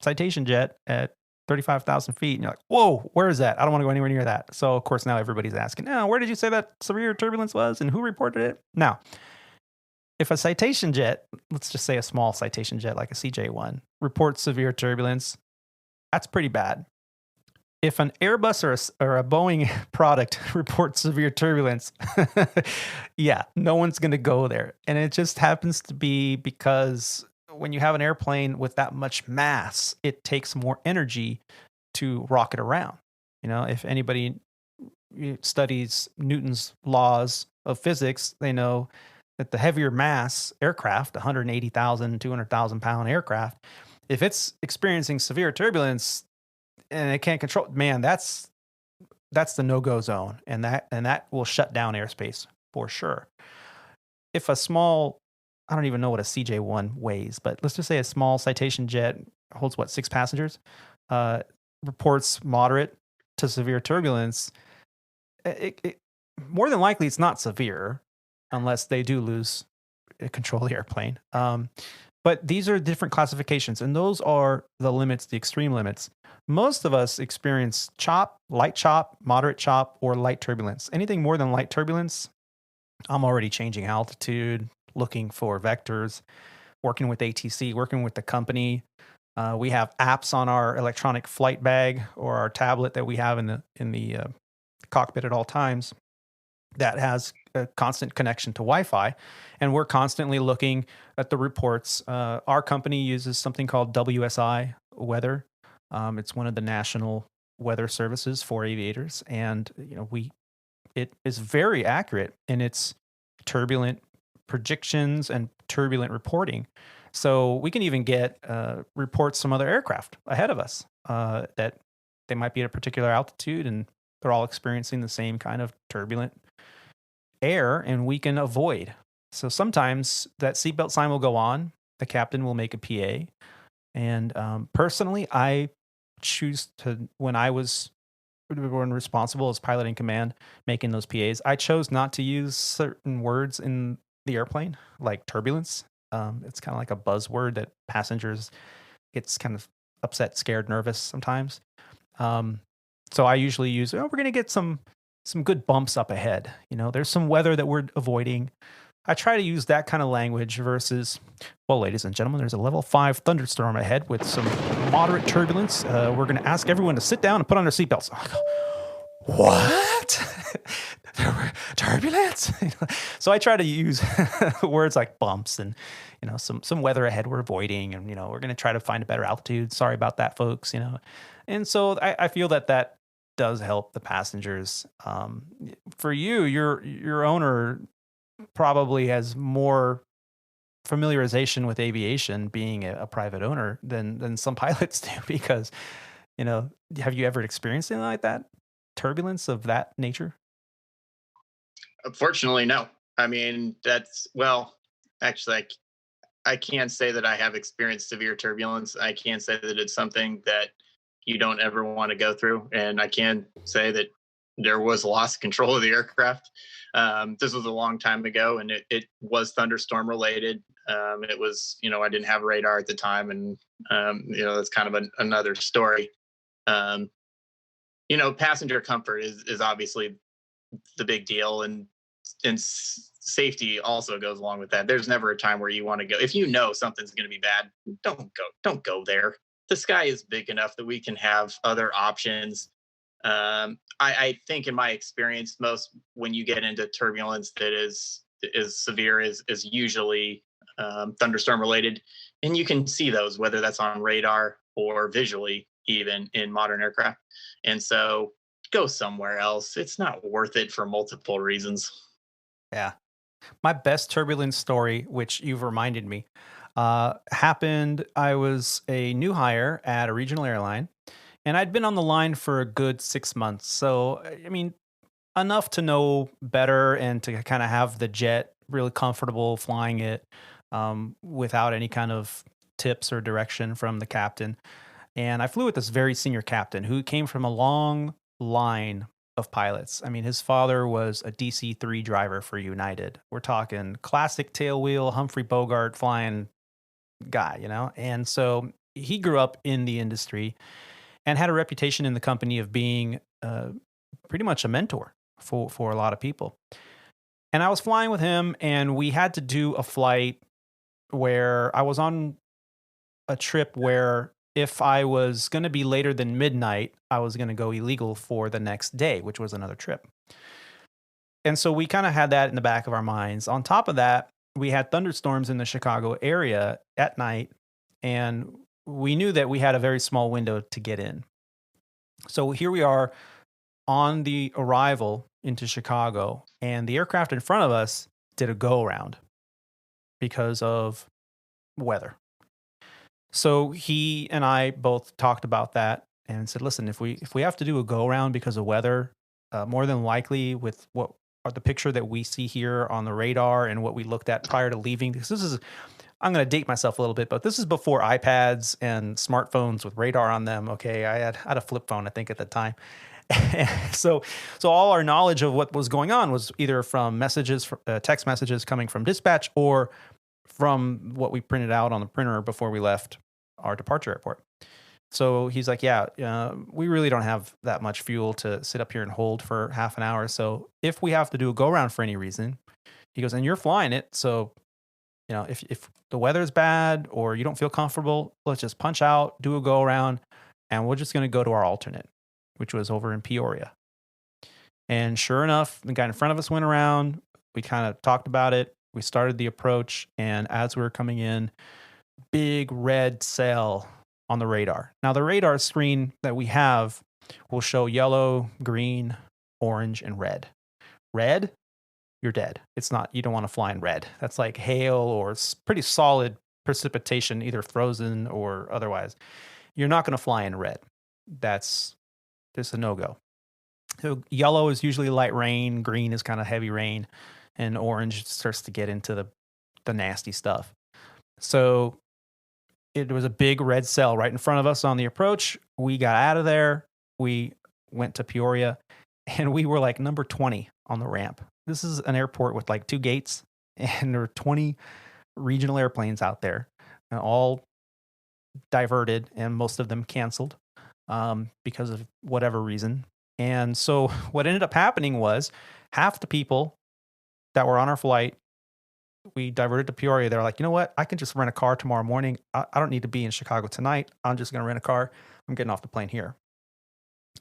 Citation jet at 35,000 feet. And you're like, whoa, where is that? I don't want to go anywhere near that. So, of course, now everybody's asking, where did you say that severe turbulence was and who reported it? Now, if a Citation jet, let's just say a small Citation jet like a CJ1, reports severe turbulence, that's pretty bad. If an Airbus or a Boeing product reports severe turbulence, no one's going to go there. And it just happens to be because when you have an airplane with that much mass, it takes more energy to rocket around. You know, if anybody studies Newton's laws of physics, they know that the heavier mass aircraft, 180,000, 200,000 pound aircraft, if it's experiencing severe turbulence, and it can't control, man, that's the no-go zone, and that will shut down airspace for sure. If a small, I don't even know what a CJ1 weighs, but let's just say a small Citation jet holds 6 passengers, reports moderate to severe turbulence, it more than likely it's not severe unless they do lose control of the airplane. But these are different classifications, and those are the limits, the extreme limits. Most of us experience chop, light chop, moderate chop, or light turbulence. Anything more than light turbulence, I'm already changing altitude, looking for vectors, working with ATC, working with the company. We have apps on our electronic flight bag or our tablet that we have in the cockpit at all times that has a constant connection to Wi-Fi, and we're constantly looking at the reports. Our company uses something called WSI Weather. It's one of the national weather services for aviators, and it is very accurate in its turbulent predictions and turbulent reporting. So we can even get reports from other aircraft ahead of us that they might be at a particular altitude and they're all experiencing the same kind of turbulent air, and we can avoid. So sometimes that seatbelt sign will go on, the captain will make a PA, and personally, I choose to, when I was responsible as pilot in command making those PAs, I chose not to use certain words in the airplane, like turbulence. It's kind of like a buzzword that passengers gets kind of upset, scared, nervous sometimes. So I usually use, we're going to get some good bumps up ahead. There's some weather that we're avoiding. I try to use that kind of language versus, well, ladies and gentlemen, there's a level 5 thunderstorm ahead with some moderate turbulence. We're going to ask everyone to sit down and put on their seatbelts. I go, what? Turbulence? So I try to use words like bumps and, some weather ahead we're avoiding. And, we're going to try to find a better altitude. Sorry about that, folks, And so I feel that does help the passengers. For you, your owner probably has more familiarization with aviation being a private owner than some pilots do, because have you ever experienced anything like that, turbulence of that nature? Unfortunately, no. I mean, actually, I can't say that I have experienced severe turbulence. I can't say that it's something that you don't ever want to go through, and I can say that there was loss of control of the aircraft. This was a long time ago, and it was thunderstorm related. It was, I didn't have radar at the time, and that's kind of another story. Passenger comfort is obviously the big deal, and safety also goes along with that. There's never a time where you want to go. If something's going to be bad, don't go there. The sky is big enough that we can have other options. I think in my experience, most when you get into turbulence that is severe is usually thunderstorm related, and you can see those, whether that's on radar or visually, even in modern aircraft. And so go somewhere else. It's not worth it for multiple reasons. Yeah. My best turbulence story, which you've reminded me, happened. I was a new hire at a regional airline, and I'd been on the line for a good 6 months. So, I mean, enough to know better and to kind of have the jet really comfortable flying it without any kind of tips or direction from the captain. And I flew with this very senior captain who came from a long line of pilots. I mean, his father was a DC-3 driver for United. We're talking classic tailwheel, Humphrey Bogart flying guy, And so he grew up in the industry and had a reputation in the company of being pretty much a mentor for a lot of people. And I was flying with him, and we had to do a flight where I was on a trip where if I was going to be later than midnight, I was going to go illegal for the next day, which was another trip. And so we kind of had that in the back of our minds. On top of that, we had thunderstorms in the Chicago area at night, and we knew that we had a very small window to get in. So here we are on the arrival into Chicago, and the aircraft in front of us did a go around because of weather. So he and I both talked about that and said, listen, if we have to do a go around because of weather, more than likely with what are the picture that we see here on the radar and what we looked at prior to leaving, because I'm going to date myself a little bit, but this is before iPads and smartphones with radar on them. Okay. I had a flip phone, I think, at the time. So all our knowledge of what was going on was either from messages, text messages coming from dispatch, or from what we printed out on the printer before we left our departure airport. So he's like, we really don't have that much fuel to sit up here and hold for half an hour. So if we have to do a go around for any reason, he goes, and you're flying it. So, if the weather's bad or you don't feel comfortable, let's just punch out, do a go around, and we're just going to go to our alternate, which was over in Peoria. And sure enough, the guy in front of us went around. We kind of talked about it. We started the approach, and as we were coming in, big red sail on the radar. Now, the radar screen that we have will show yellow, green, orange, and red. Red, you're dead. It's not, you don't want to fly in red. That's like hail or pretty solid precipitation, either frozen or otherwise. You're not going to fly in red. That's just a no-go. So yellow is usually light rain, green is kind of heavy rain, and orange starts to get into the nasty stuff. So it was a big red cell right in front of us on the approach. We got out of there. We went to Peoria, and we were like number 20 on the ramp. This is an airport with like 2 gates, and there were 20 regional airplanes out there, all diverted, and most of them canceled because of whatever reason. And so what ended up happening was half the people that were on our flight, we diverted to Peoria. They're like, you know what? I can just rent a car tomorrow morning. I don't need to be in Chicago tonight. I'm just going to rent a car. I'm getting off the plane here.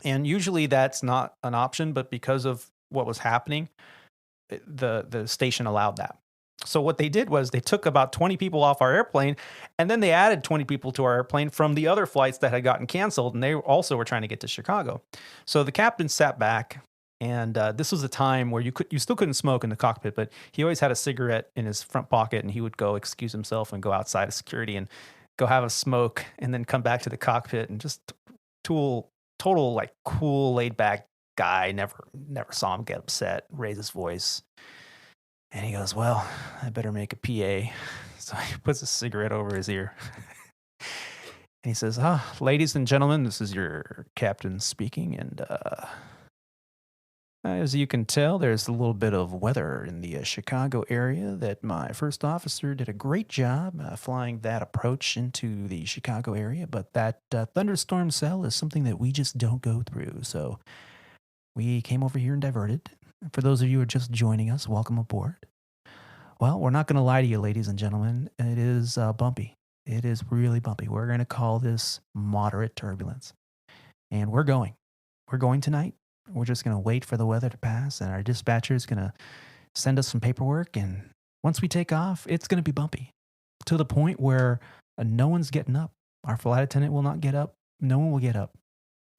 And usually that's not an option, but because of what was happening, the station allowed that. So what they did was they took about 20 people off our airplane, and then they added 20 people to our airplane from the other flights that had gotten canceled, and they also were trying to get to Chicago. So the captain sat back, and this was a time where you still couldn't smoke in the cockpit, but he always had a cigarette in his front pocket, and he would go excuse himself and go outside of security and go have a smoke, and then come back to the cockpit, and just total like cool, laid back guy. Never saw him get upset, raise his voice. And he goes, well, I better make a PA. So he puts a cigarette over his ear. And he says, ladies and gentlemen, this is your captain speaking. And as you can tell, there's a little bit of weather in the Chicago area that my first officer did a great job flying that approach into the Chicago area. But that thunderstorm cell is something that we just don't go through. So we came over here and diverted. For those of you who are just joining us, welcome aboard. Well, we're not going to lie to you, ladies and gentlemen. It is bumpy. It is really bumpy. We're going to call this moderate turbulence. And we're going. We're going tonight. We're just going to wait for the weather to pass, and our dispatcher is going to send us some paperwork. And once we take off, it's going to be bumpy to the point where no one's getting up. Our flight attendant will not get up. No one will get up.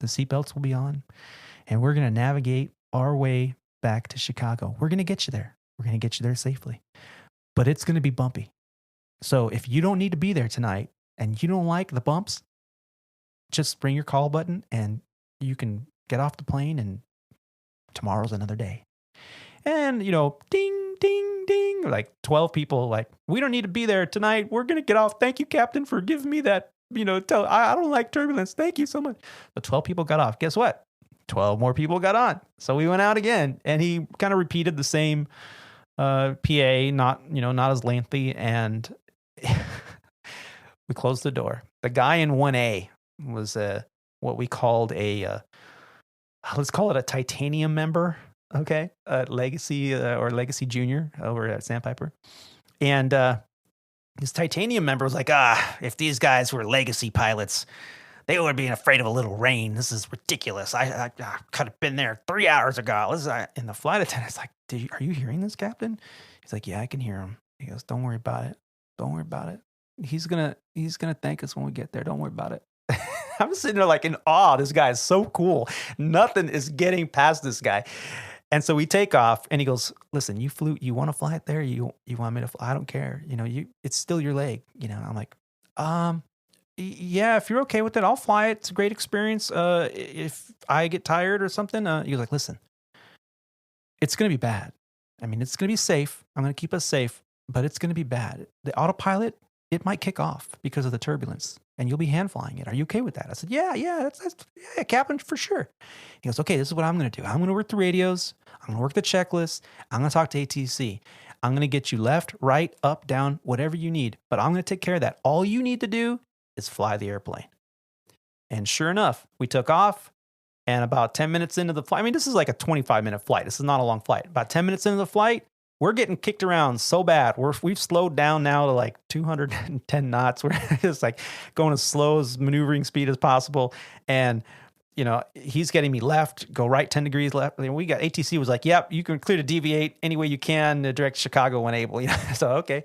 The seatbelts will be on, and we're going to navigate our way back to Chicago. We're going to get you there. We're going to get you there safely. But it's going to be bumpy. So if you don't need to be there tonight and you don't like the bumps, just bring your call button and you can get off the plane, and tomorrow's another day. And, ding, ding, ding, like 12 people, like, we don't need to be there tonight. We're going to get off. Thank you, Captain, for giving me that, I don't like turbulence. Thank you so much. But 12 people got off. Guess what? 12 more people got on. So we went out again, and he kind of repeated the same PA, not as lengthy. And we closed the door. The guy in 1A was what we called let's call it a titanium member. Okay. Legacy or Legacy Junior over at Sandpiper. And this titanium member was like, if these guys were Legacy pilots, they would be afraid of a little rain. This is ridiculous. I could have been there 3 hours ago. And the flight attendant's like, are you hearing this, Captain? He's like, yeah, I can hear him. He goes, don't worry about it. Don't worry about it. He's gonna thank us when we get there. Don't worry about it. I'm sitting there like in awe. This guy is so cool. Nothing is getting past this guy. And so we take off, and he goes, listen, you want to fly it there? You want me to fly? I don't care. It's still your leg. I'm like, yeah, if you're okay with it, I'll fly it. It's a great experience. If I get tired or something, he was like, listen, it's going to be bad. I mean, it's going to be safe. I'm going to keep us safe, but it's going to be bad. The autopilot, it might kick off because of the turbulence, and you'll be hand flying it. Are you okay with that? I said, yeah, yeah, Captain, for sure. He goes, okay, this is what I'm going to do. I'm going to work the radios. I'm going to work the checklist. I'm going to talk to ATC. I'm going to get you left, right, up, down, whatever you need, but I'm going to take care of that. All you need to do is fly the airplane. And sure enough, we took off, and about 10 minutes into the flight, I mean, this is like a 25-minute flight. This is not a long flight. About 10 minutes into the flight, we're getting kicked around so bad. We've slowed down now to like 210 knots. We're just like going as slow as maneuvering speed as possible. And, he's getting me left, go right 10 degrees left. I mean, ATC was like, yep, you can clear to deviate any way you can to direct Chicago when able. So, okay.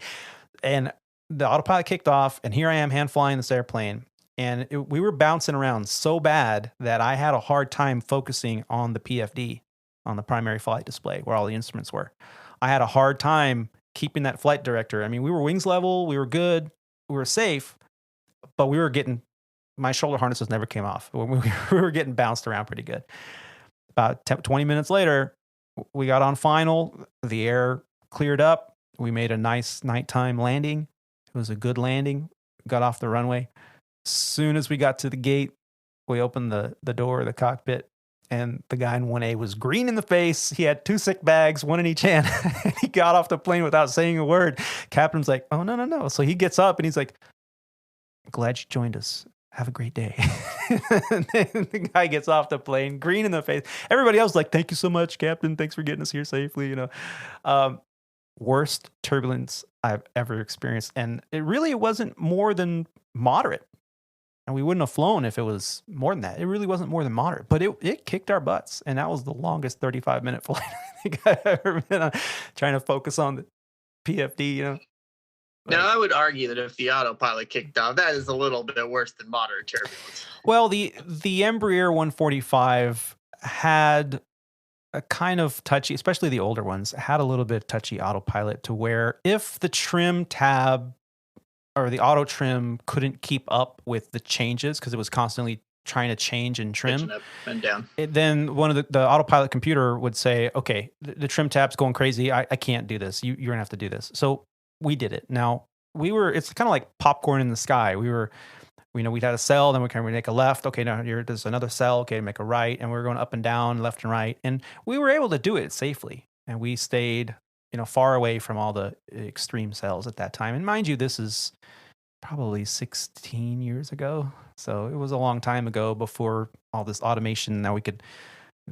And the autopilot kicked off, and here I am hand flying this airplane. And we were bouncing around so bad that I had a hard time focusing on the PFD, on the primary flight display where all the instruments were. I had a hard time keeping that flight director. I mean, we were wings level, we were good, we were safe, but my shoulder harnesses never came off. We were getting bounced around pretty good. About 20 minutes later, we got on final. The air cleared up. We made a nice nighttime landing. It was a good landing. Got off the runway. As soon as we got to the gate, we opened the door of the cockpit, And the guy in 1A was green in the face. He had 2 sick bags, 1 in each hand. And he got off the plane without saying a word. Captain's like, oh, no. So he gets up and he's like, glad you joined us. Have a great day. And then the guy gets off the plane, green in the face. Everybody else like, thank you so much, Captain. Thanks for getting us here safely. Worst turbulence I've ever experienced. And it really wasn't more than moderate. And we wouldn't have flown if it was more than that. It really wasn't more than moderate, but it kicked our butts. And that was the longest 35-minute flight I think I've ever been on, trying to focus on the PFD, Now, I would argue that if the autopilot kicked off, that is a little bit worse than moderate turbulence. Well, the Embraer 145 had a kind of touchy, especially the older ones, had a little bit touchy autopilot to where if the trim tab or the auto trim couldn't keep up with the changes because it was constantly trying to change and trim up and down, then one of the autopilot computer would say, okay, the trim tab's going crazy. I can't do this. You're gonna have to do this. So we did it. Now it's kind of like popcorn in the sky. We'd had a cell, then we make a left. Okay, now there's another cell. Okay, make a right. And we were going up and down, left and right. And we were able to do it safely. And we stayed, far away from all the extreme cells at that time. And mind you, this is probably 16 years ago. So it was a long time ago before all this automation. Now we could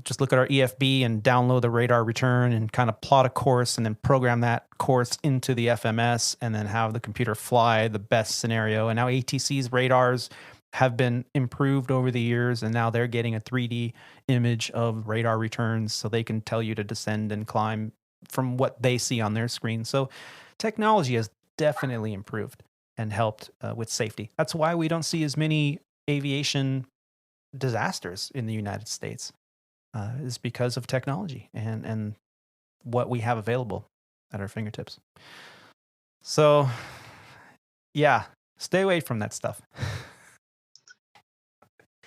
just look at our EFB and download the radar return and kind of plot a course and then program that course into the FMS and then have the computer fly the best scenario. And now ATC's radars have been improved over the years, and now they're getting a 3D image of radar returns so they can tell you to descend and climb from what they see on their screen. So technology has definitely improved and helped with safety. That's why we don't see as many aviation disasters in the United States. Is because of technology and what we have available at our fingertips. So, yeah, stay away from that stuff.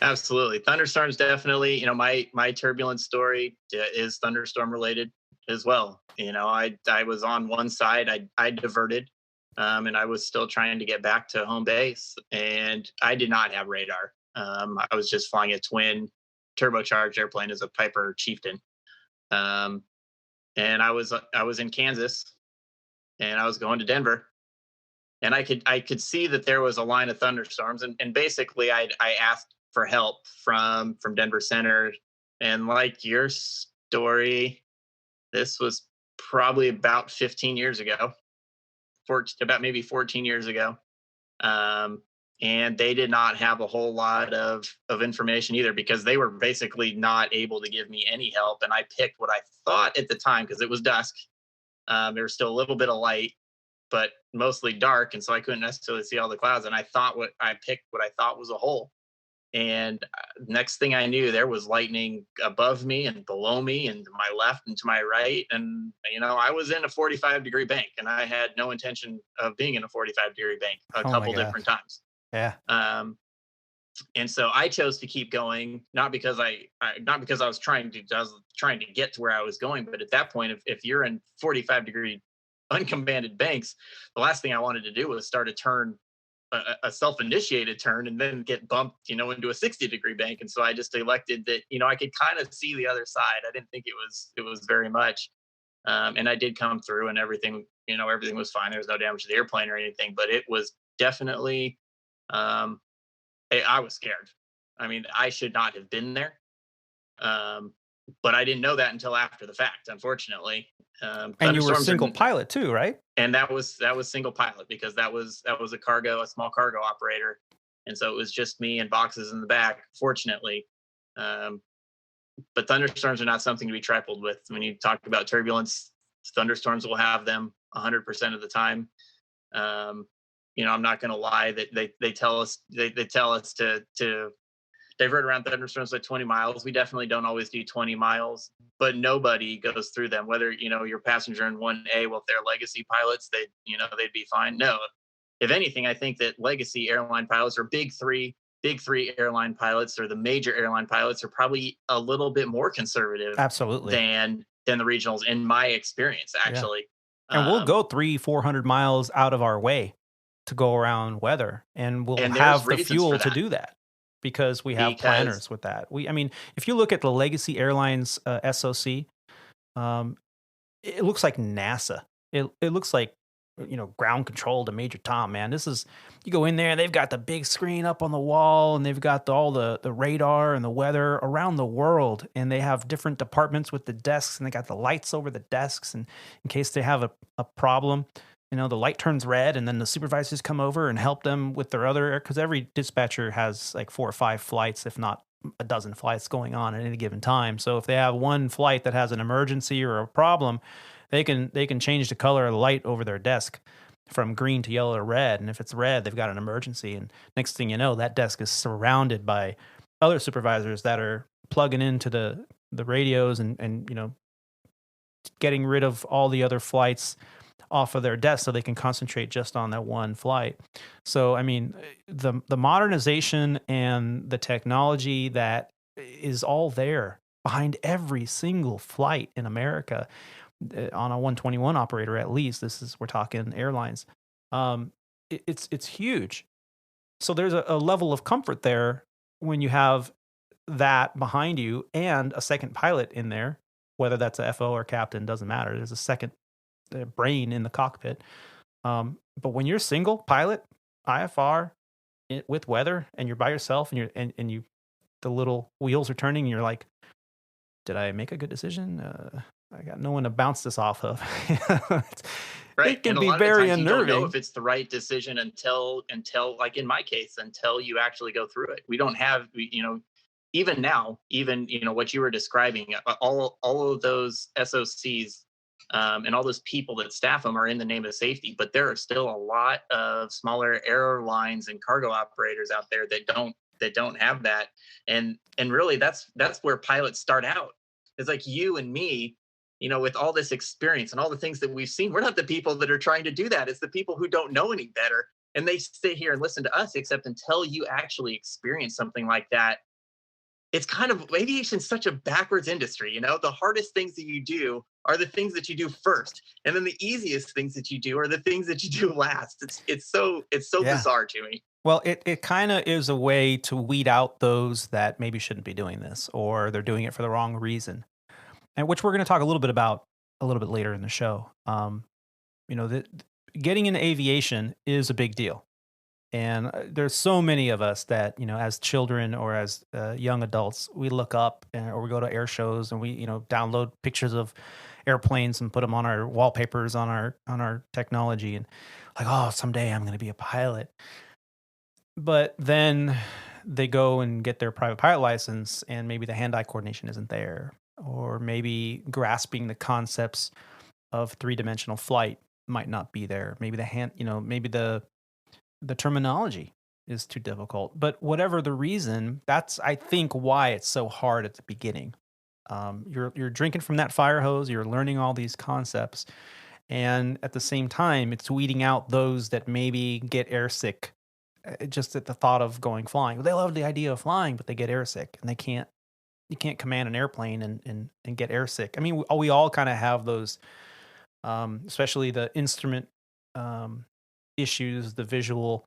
Absolutely. Thunderstorms definitely, my turbulence story is thunderstorm related as well. I was on one side, I diverted, and I was still trying to get back to home base, and I did not have radar. I was just flying a twin turbocharged airplane as a Piper Chieftain. And I was in Kansas and I was going to Denver, and I could see that there was a line of thunderstorms, and basically I asked for help from Denver Center. And like your story, this was probably about 15 years ago, about maybe 14 years ago. And they did not have a whole lot of information either, because they were basically not able to give me any help. And I picked what I thought at the time, because it was dusk. There was still a little bit of light, but mostly dark. And so I couldn't necessarily see all the clouds. And I picked what I thought was a hole. And next thing I knew, there was lightning above me and below me and to my left and to my right. And, I was in a 45-degree bank, and I had no intention of being in a 45-degree bank a couple different times. Yeah. And so I chose to keep going, not because I was trying to get to where I was going, but at that point, if you're in 45-degree uncommanded banks, the last thing I wanted to do was start a turn, a self-initiated turn, and then get bumped, into a 60-degree bank. And so I just elected that, I could kind of see the other side. I didn't think it was very much. And I did come through, and everything was fine. There was no damage to the airplane or anything, but it was definitely, I was scared. I mean, I should not have been there. But I didn't know that until after the fact, unfortunately. And you were a single pilot too, right? And that was single pilot, because that was a small cargo operator. And so it was just me and boxes in the back, fortunately. But thunderstorms are not something to be trifled with. When you talk about turbulence, thunderstorms will have them 100% of the time. I'm not going to lie that they tell us to divert around thunderstorms like 20 miles. We definitely don't always do 20 miles, but nobody goes through them. Whether, your passenger in 1A, well, if they're legacy pilots, they'd be fine. No, if anything, I think that legacy airline pilots, or big three airline pilots, or the major airline pilots, are probably a little bit more conservative. Absolutely. Than the regionals, in my experience, actually. Yeah. And we'll go 300-400 miles out of our way to go around weather, and we'll have the fuel to do that. because we have planners with that. I mean, if you look at the Legacy Airlines SOC, it looks like NASA. It looks like, ground control to Major Tom, man. You go in there, they've got the big screen up on the wall, and they've got all the radar and the weather around the world, and they have different departments with the desks, and they got the lights over the desks, and in case they have a problem, the light turns red, and then the supervisors come over and help them with their other, because every dispatcher has like 4 or 5 flights, if not a dozen flights going on at any given time. So if they have one flight that has an emergency or a problem, they can change the color of the light over their desk from green to yellow to red. And if it's red, they've got an emergency. And next thing you know, that desk is surrounded by other supervisors that are plugging into the radios and getting rid of all the other flights off of their desk so they can concentrate just on that one flight. So, I mean, the modernization and the technology that is all there behind every single flight in America on a 121 operator, at least, we're talking airlines. It's huge. So there's a level of comfort there when you have that behind you and a second pilot in there, whether that's a FO or captain, doesn't matter. There's a second brain in the cockpit. But when you're single pilot, IFR, with weather, and you're by yourself, and the little wheels are turning, and you're like, did I make a good decision? I got no one to bounce this off of. Right. It can be very unnerving. You don't know if it's the right decision until, like in my case, until you actually go through it. We don't have, even now, what you were describing, all of those SOCs and all those people that staff them are in the name of safety, but there are still a lot of smaller airlines and cargo operators out there that don't have that. And really that's where pilots start out. It's like you and me, with all this experience and all the things that we've seen, we're not the people that are trying to do that. It's the people who don't know any better. And they sit here and listen to us, except until you actually experience something like that. It's kind of, aviation's such a backwards industry. The hardest things that you do are the things that you do first. And then the easiest things that you do are the things that you do last. It's so bizarre to me. Well, it kind of is a way to weed out those that maybe shouldn't be doing this, or they're doing it for the wrong reason. And which we're going to talk a little bit about a little bit later in the show. Getting into aviation is a big deal. And there's so many of us that, as children or as young adults, we look up or we go to air shows and we, download pictures of airplanes and put them on our wallpapers on our technology, and like, oh, someday I'm going to be a pilot. But then they go and get their private pilot license, and maybe the hand-eye coordination isn't there, or maybe grasping the concepts of three-dimensional flight might not be there. Maybe maybe the terminology is too difficult. But whatever the reason, that's, I think, why it's so hard at the beginning. You're drinking from that fire hose, you're learning all these concepts, and at the same time, it's weeding out those that maybe get airsick just at the thought of going flying. They love the idea of flying, but they get airsick, and you can't command an airplane and get airsick. I mean, we all kind of have those, especially the instrument issues, the visual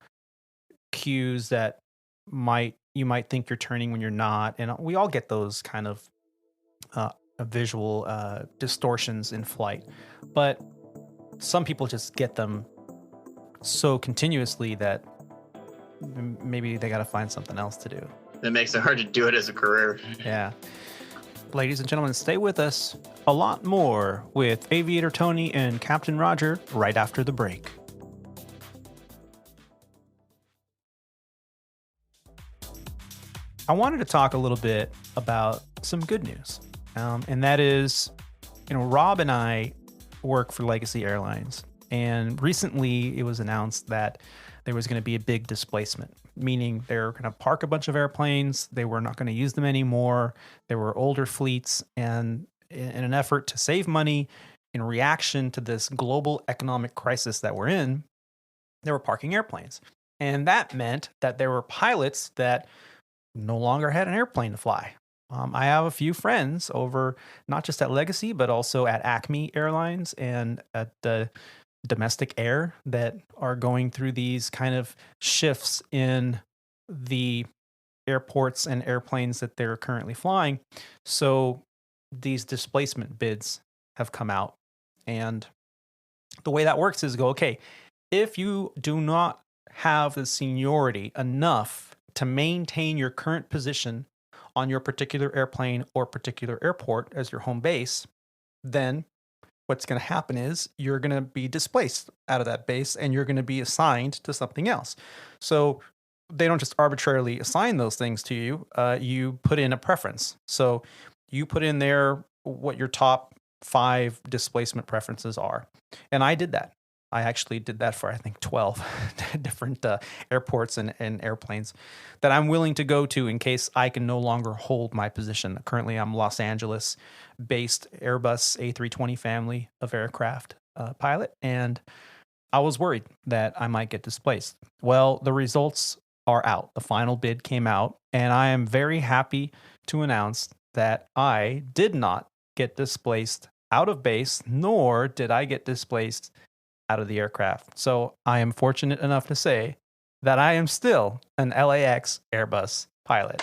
cues that you might think you're turning when you're not, and we all get those kind of visual distortions in flight. But some people just get them so continuously that maybe they got to find something else to do. That makes it hard to do it as a career. Yeah. Ladies and gentlemen, stay with us. A lot more with Aviator Tony and Captain Roger right after the break. I wanted to talk a little bit about some good news. And that is, Rob and I work for Legacy Airlines. And recently it was announced that there was going to be a big displacement, meaning they're going to park a bunch of airplanes. They were not going to use them anymore. They were older fleets. And in an effort to save money in reaction to this global economic crisis that we're in, they were parking airplanes. And that meant that there were pilots that no longer had an airplane to fly. I have a few friends over, not just at Legacy, but also at Acme Airlines and at the Domestic Air, that are going through these kind of shifts in the airports and airplanes that they're currently flying. So these displacement bids have come out. And the way that works is okay, if you do not have the seniority enough to maintain your current position on your particular airplane or particular airport as your home base, then what's going to happen is you're going to be displaced out of that base and you're going to be assigned to something else. So they don't just arbitrarily assign those things to you. You put in a preference. So you put in there what your top 5 displacement preferences are. And I did that. I actually did that for, I think, 12 different airports and airplanes that I'm willing to go to in case I can no longer hold my position. Currently, I'm Los Angeles-based Airbus A320 family of aircraft pilot, and I was worried that I might get displaced. Well, the results are out. The final bid came out, and I am very happy to announce that I did not get displaced out of base, nor did I get displaced out of the aircraft. So I am fortunate enough to say that I am still an LAX Airbus pilot.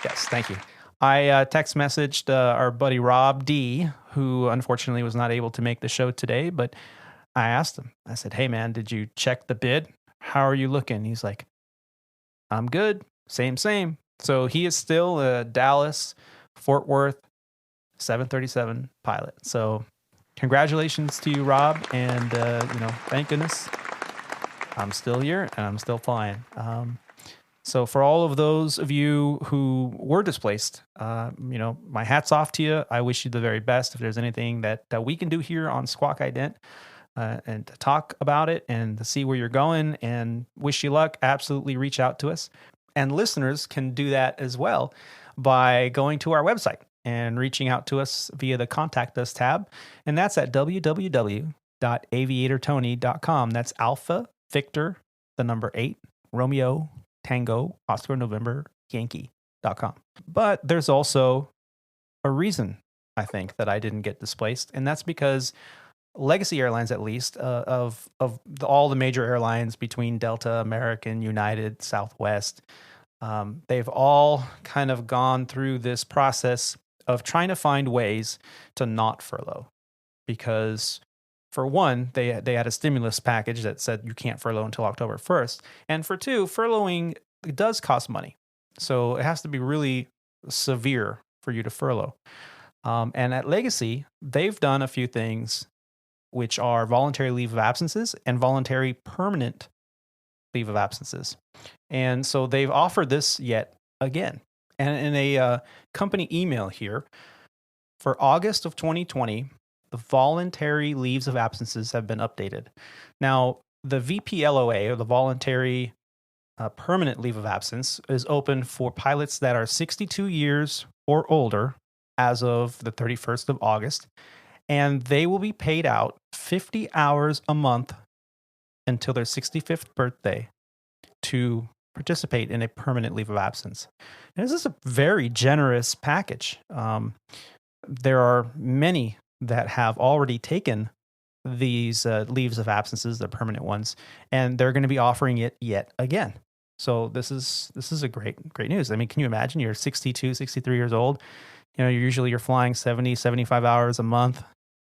Yes, thank you. I text messaged our buddy Rob D, who unfortunately was not able to make the show today, but I asked him, I said, hey man, did you check the bid? How are you looking? He's like, I'm good. Same. So he is still a Dallas, Fort Worth 737 pilot. So congratulations to you, Rob. And, thank goodness I'm still here and I'm still flying. So for all of those of you who were displaced, my hat's off to you. I wish you the very best. If there's anything that we can do here on Squawk Ident and to talk about it and to see where you're going and wish you luck, absolutely reach out to us. And listeners can do that as well by going to our website and reaching out to us via the Contact Us tab. And that's at www.aviatortony.com. That's Alpha, Victor, the number 8, Romeo, Tango, Oscar, November, Yankee.com. But there's also a reason, I think, that I didn't get displaced. And that's because legacy airlines, at least, of all the major airlines between Delta, American, United, Southwest, they've all kind of gone through this process of trying to find ways to not furlough. Because for one, they had a stimulus package that said you can't furlough until October 1st. And for two, furloughing does cost money. So it has to be really severe for you to furlough. And at Legacy, they've done a few things which are voluntary leave of absences and voluntary permanent leave of absences. And so they've offered this yet again. And in a company email here, for August of 2020, the voluntary leaves of absences have been updated. Now, the VPLOA, or the voluntary permanent leave of absence, is open for pilots that are 62 years or older as of the 31st of August. And they will be paid out 50 hours a month until their 65th birthday to participate in a permanent leave of absence. And this is a very generous package. There are many that have already taken these leaves of absences, the permanent ones, and they're going to be offering it yet again. So this is a great news. I mean, can you imagine you're 62, 63 years old? You're flying 70, 75 hours a month,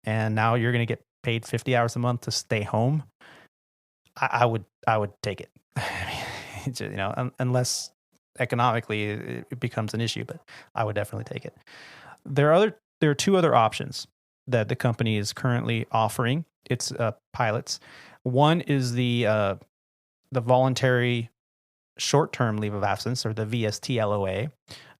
and now you're going to get paid 50 hours a month to stay home. I would take it. Unless economically it becomes an issue, but I would definitely take it. There are 2 other options that the company is currently offering its pilots. One is the voluntary short-term leave of absence, or the VSTLOA.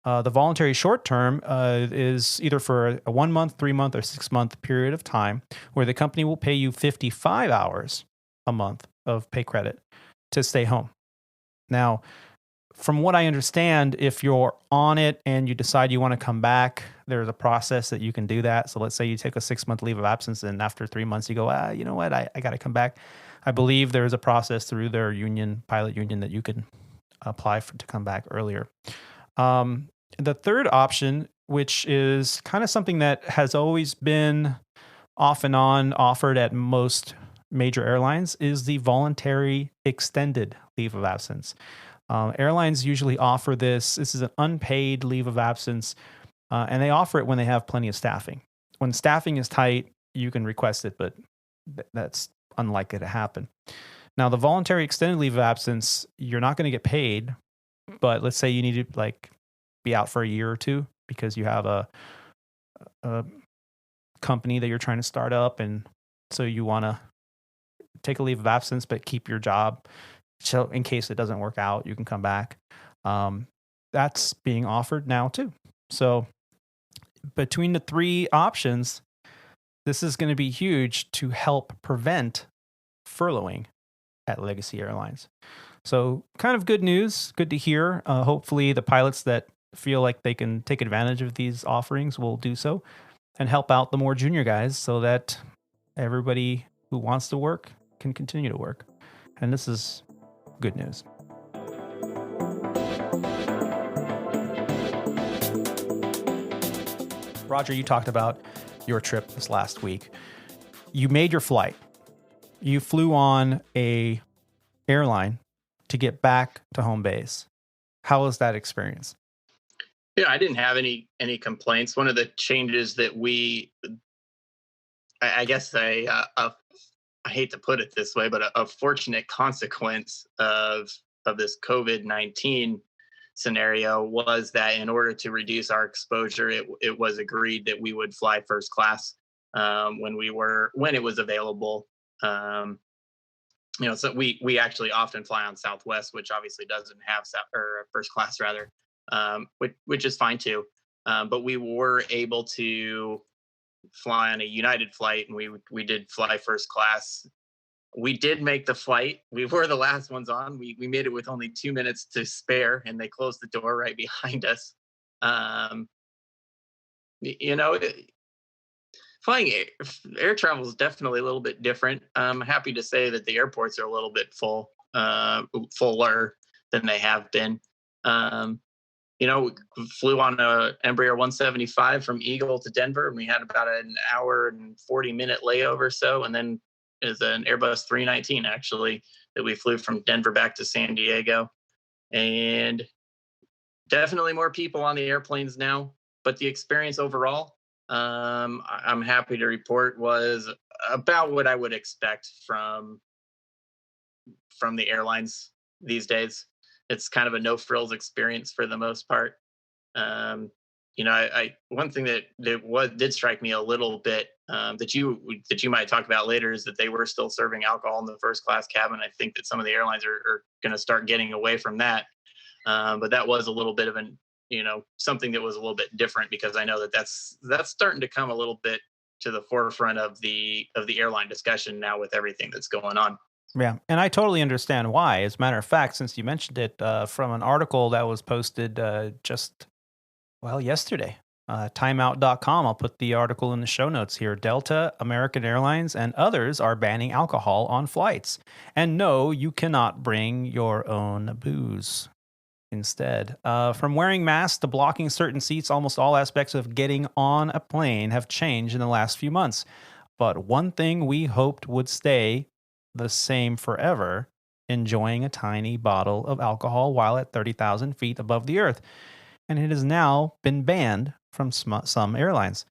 The voluntary short-term is either for a 1 month, 3 month, or 6 month period of time where the company will pay you 55 hours a month of pay credit to stay home. Now, from what I understand, if you're on it and you decide you want to come back, there's a process that you can do that. So let's say you take a 6 month leave of absence and after 3 months you go, you know what, I got to come back. I believe there is a process through their pilot union, that you can apply to come back earlier. The third option, which is kind of something that has always been off and on offered at most major airlines, is the voluntary extended leave of absence. Airlines usually offer this. This is an unpaid leave of absence, and they offer it when they have plenty of staffing. When staffing is tight, you can request it, but that's unlikely to happen. Now, the voluntary extended leave of absence, you're not going to get paid, but let's say you need to like be out for a year or two because you have a company that you're trying to start up, and so you want to take a leave of absence but keep your job. So in case it doesn't work out, you can come back. That's being offered now too. So between the three options, this is going to be huge to help prevent furloughing at Legacy Airlines. So kind of good news, good to hear. Hopefully the pilots that feel like they can take advantage of these offerings will do so and help out the more junior guys so that everybody who wants to work can continue to work. And this is good news. Roger, you talked about your trip this last week. You made your flight. You flew on a airline to get back to home base. How was that experience? Yeah, I didn't have any complaints. One of the changes that I guess I hate to put it this way, but a fortunate consequence of this COVID-19 scenario was that in order to reduce our exposure, it was agreed that we would fly first class when it was available. So we actually often fly on Southwest, which obviously doesn't have first class rather, which is fine too. But we were able to fly on a United flight, and we did fly first class. We did make the flight. We were the last ones on. We made it with only 2 minutes to spare, and they closed the door right behind us. Flying air travel is definitely a little bit different. I'm happy to say that the airports are a little bit fuller than they have been. We flew on a Embraer 175 from Eagle to Denver, and we had about an hour and 40-minute layover. And then is an Airbus 319 actually that we flew from Denver back to San Diego, and definitely more people on the airplanes now. But the experience overall, I'm happy to report, was about what I would expect from the airlines these days. It's kind of a no frills experience for the most part. One thing that did strike me a little bit that you might talk about later is that they were still serving alcohol in the first class cabin. I think that some of the airlines are going to start getting away from that. But that was a little bit of something that was a little bit different, because I know that that's starting to come a little bit to the forefront of the airline discussion now with everything that's going on. Yeah, and I totally understand why. As a matter of fact, since you mentioned it, from an article that was posted yesterday, timeout.com. I'll put the article in the show notes here. Delta, American Airlines, and others are banning alcohol on flights. And no, you cannot bring your own booze. Instead, from wearing masks to blocking certain seats, almost all aspects of getting on a plane have changed in the last few months. But one thing we hoped would stay the same forever: enjoying a tiny bottle of alcohol while at 30,000 feet above the earth. And it has now been banned from some airlines.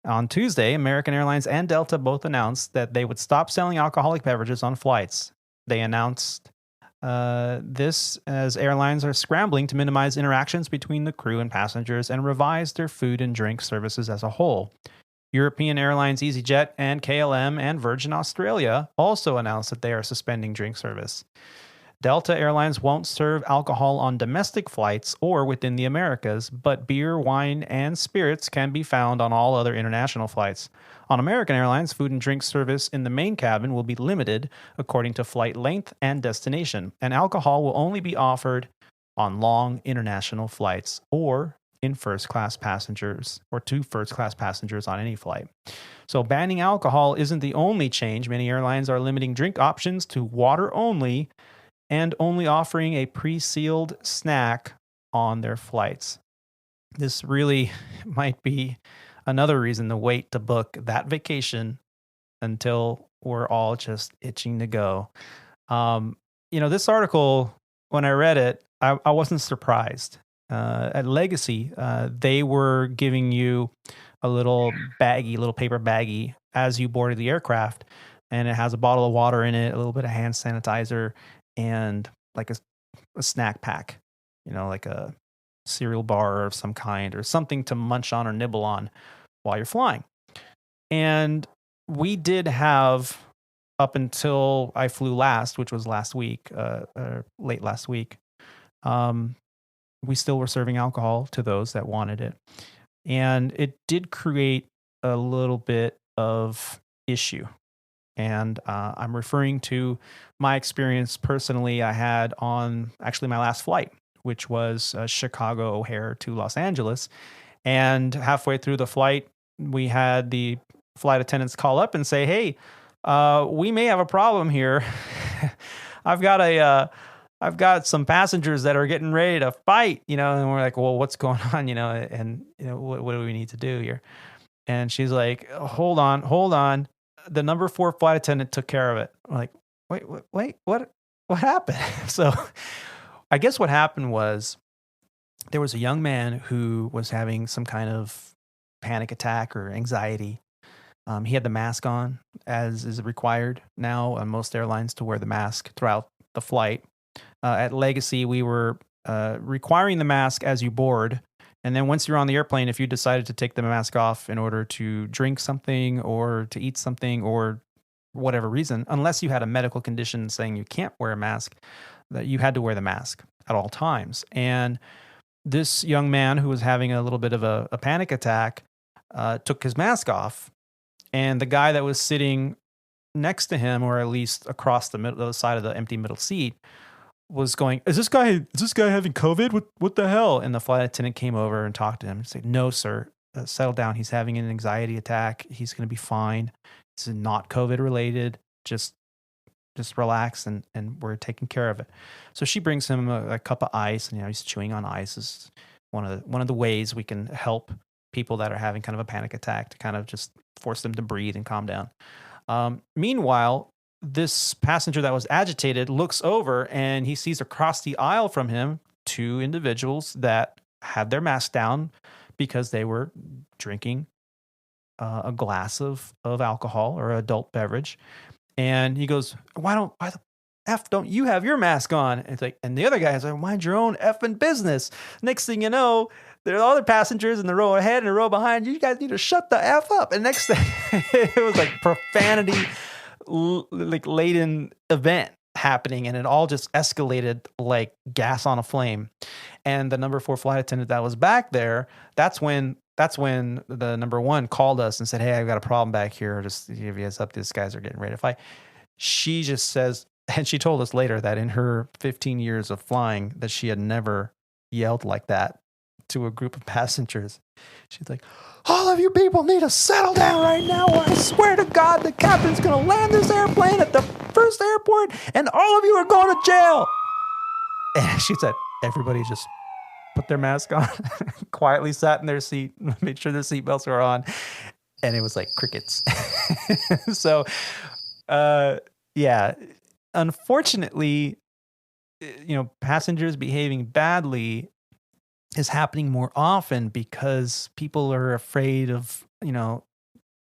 On Tuesday, American Airlines and Delta both announced that they would stop selling alcoholic beverages on flights. They announced this as airlines are scrambling to minimize interactions between the crew and passengers and revise their food and drink services as a whole. European Airlines EasyJet and KLM and Virgin Australia also announced that they are suspending drink service. Delta Airlines won't serve alcohol on domestic flights or within the Americas, but beer, wine, and spirits can be found on all other international flights. On American Airlines, food and drink service in the main cabin will be limited according to flight length and destination, and alcohol will only be offered on long international flights or in first-class passengers, or to first-class passengers on any flight. So banning alcohol isn't the only change. Many airlines are limiting drink options to water only and only offering a pre-sealed snack on their flights. This really might be another reason to wait to book that vacation until we're all just itching to go. This article, when I read it, I wasn't surprised. At Legacy, they were giving you a little paper baggie as you boarded the aircraft, and it has a bottle of water in it, a little bit of hand sanitizer, and like a snack pack, like a cereal bar of some kind or something to munch on or nibble on while you're flying. And we did have, up until I flew last, which was last week, late last week, we still were serving alcohol to those that wanted it. And it did create a little bit of issue. And I'm referring to my experience personally I had on actually my last flight, which was Chicago O'Hare to Los Angeles. And halfway through the flight, we had the flight attendants call up and say, hey, we may have a problem here. I've got some passengers that are getting ready to fight, and we're like, well, what's going on, and what do we need to do here? And she's like, hold on. The number 4 flight attendant took care of it. I'm like, wait, what happened? So I guess what happened was there was a young man who was having some kind of panic attack or anxiety. He had the mask on, as is required now on most airlines to wear the mask throughout the flight. At Legacy, we were requiring the mask as you board. And then once you're on the airplane, if you decided to take the mask off in order to drink something or to eat something or whatever reason, unless you had a medical condition saying you can't wear a mask, that you had to wear the mask at all times. And this young man who was having a little bit of a panic attack took his mask off. And the guy that was sitting next to him, or at least across the middle, the side of the empty middle seat, was going, is this guy having COVID? What the hell? And the flight attendant came over and talked to him and said, no, sir, settle down. He's having an anxiety attack. He's going to be fine. This is not COVID related. Just relax and we're taking care of it. So she brings him a cup of ice, and he's chewing on ice. Is one of the ways we can help people that are having kind of a panic attack, to kind of just force them to breathe and calm down. Meanwhile, this passenger that was agitated looks over and he sees across the aisle from him 2 individuals that had their mask down because they were drinking a glass of alcohol or adult beverage. And he goes, why the F don't you have your mask on? And it's like, and the other guy is like, mind your own effing business. Next thing you know, there are other passengers in the row ahead and the row behind. You guys need to shut the F up. And next thing, it was like profanity, like laden event happening, and it all just escalated like gas on a flame. And the number 4 flight attendant that was back there, that's when the number 1 called us and said, hey, I've got a problem back here. Just give you a heads up, these guys are getting ready to fight. She just says, and she told us later that in her 15 years of flying that she had never yelled like that to a group of passengers. She's like, all of you people need to settle down right now, or I swear to God the captain's going to land this airplane at the first airport and all of you are going to jail. And she said, everybody just put their mask on, quietly sat in their seat, made sure their seatbelts were on, and it was like crickets. So, yeah, unfortunately, passengers behaving badly is happening more often because people are afraid of,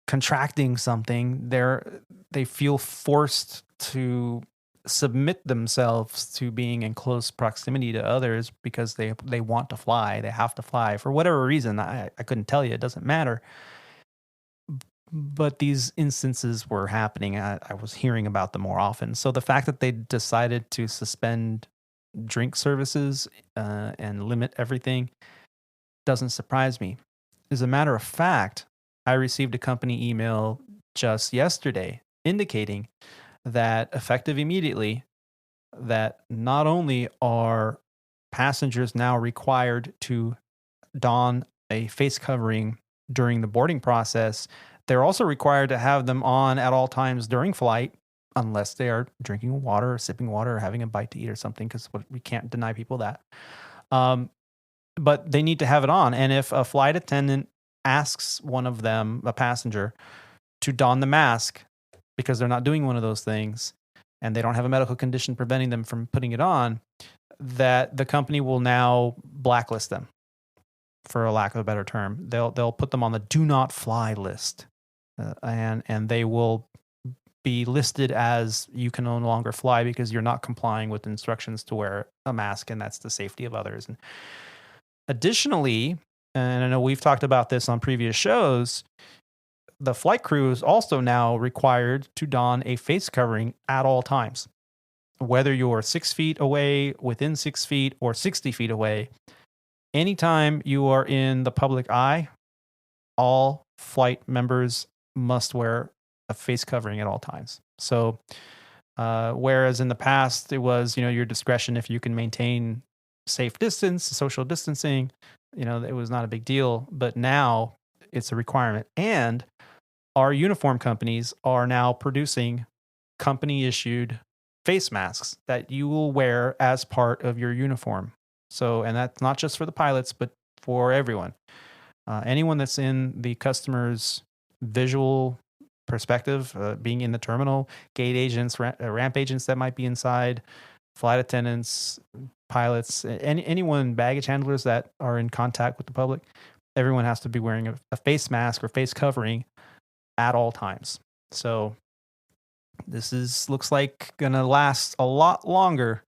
contracting something. They feel forced to submit themselves to being in close proximity to others because they want to fly. They have to fly for whatever reason. I couldn't tell you. It doesn't matter. But these instances were happening. I was hearing about them more often. So the fact that they decided to suspend drink services and limit everything doesn't surprise me. As a matter of fact, I received a company email just yesterday indicating that effective immediately, that not only are passengers now required to don a face covering during the boarding process, they're also required to have them on at all times during flight, unless they are drinking water or sipping water or having a bite to eat or something, because we can't deny people that. But they need to have it on. And if a flight attendant asks one of them, a passenger, to don the mask because they're not doing one of those things and they don't have a medical condition preventing them from putting it on, that the company will now blacklist them, for a lack of a better term. They'll put them on the do not fly list, and they will be listed as you can no longer fly because you're not complying with instructions to wear a mask, and that's the safety of others. And additionally, and I know we've talked about this on previous shows, the flight crew is also now required to don a face covering at all times, whether you're 6 feet away, within 6 feet, or 60 feet away. Anytime you are in the public eye, all flight members must wear a face covering at all times. So, whereas in the past it was, your discretion if you can maintain safe distance, social distancing, it was not a big deal. But now it's a requirement. And our uniform companies are now producing company issued face masks that you will wear as part of your uniform. So, and that's not just for the pilots, but for everyone. Anyone that's in the customer's visual perspective, being in the terminal, gate agents, ramp agents that might be inside, flight attendants, pilots, anyone, baggage handlers that are in contact with the public, everyone has to be wearing a face mask or face covering at all times. So this looks like going to last a lot longer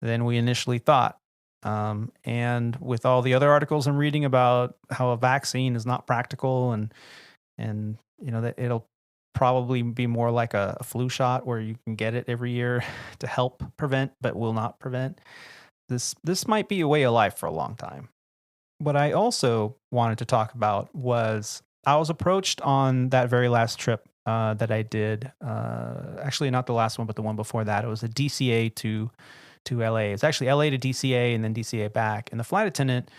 than we initially thought. And with all the other articles I'm reading about how a vaccine is not practical and that it'll probably be more like a flu shot where you can get it every year to help prevent, but will not prevent. This might be a way of life for a long time. What I also wanted to talk about was I was approached on that very last trip that I did. Actually, not the last one, but the one before that. It was a DCA to LA. It's actually LA to DCA and then DCA back. And the flight attendant,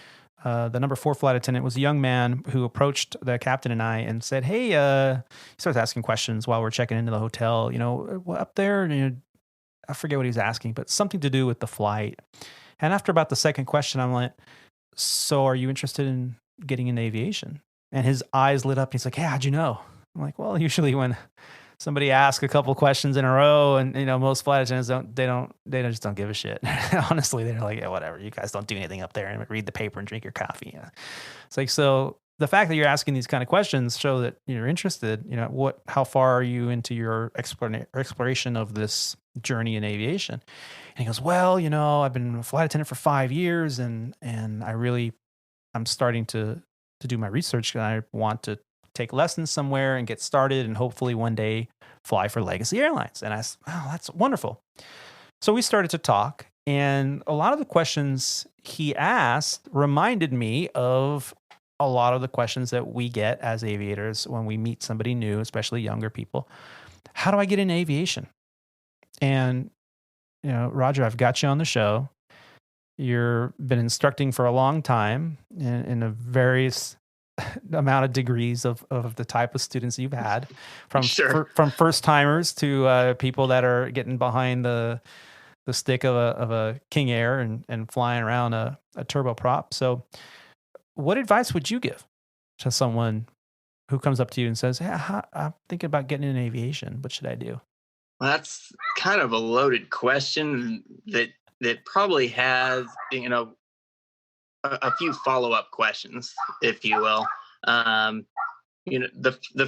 the number 4 flight attendant, was a young man who approached the captain and I and said, "Hey," he starts asking questions while we're checking into the hotel. Up there, I forget what he was asking, but something to do with the flight. And after about the second question, I'm like, "So are you interested in getting into aviation?" And his eyes lit up. He's like, "Yeah, how'd you know?" I'm like, "Well, usually when somebody asks a couple questions in a row, and most flight attendants they just don't give a shit." Honestly, they're like, "Yeah, whatever. You guys don't do anything up there and read the paper and drink your coffee." Yeah. It's like, so the fact that you're asking these kind of questions show that you're interested. How far are you into your exploration of this journey in aviation? And he goes, "Well, I've been a flight attendant for 5 years, and I'm starting to do my research, and I want to take lessons somewhere and get started and hopefully one day fly for Legacy Airlines." And I said, "Oh, that's wonderful." So we started to talk, and a lot of the questions he asked reminded me of a lot of the questions that we get as aviators when we meet somebody new, especially younger people. How do I get into aviation? And, Roger, I've got you on the show. You've been instructing for a long time in a various amount of degrees of the type of students you've had, from Sure. from first timers to people that are getting behind the stick of a King Air and flying around a turboprop. So what advice would you give to someone who comes up to you and says, "Hey, I'm thinking about getting in aviation. What should I do?" Well, that's kind of a loaded question that probably has, a few follow-up questions, if you will. The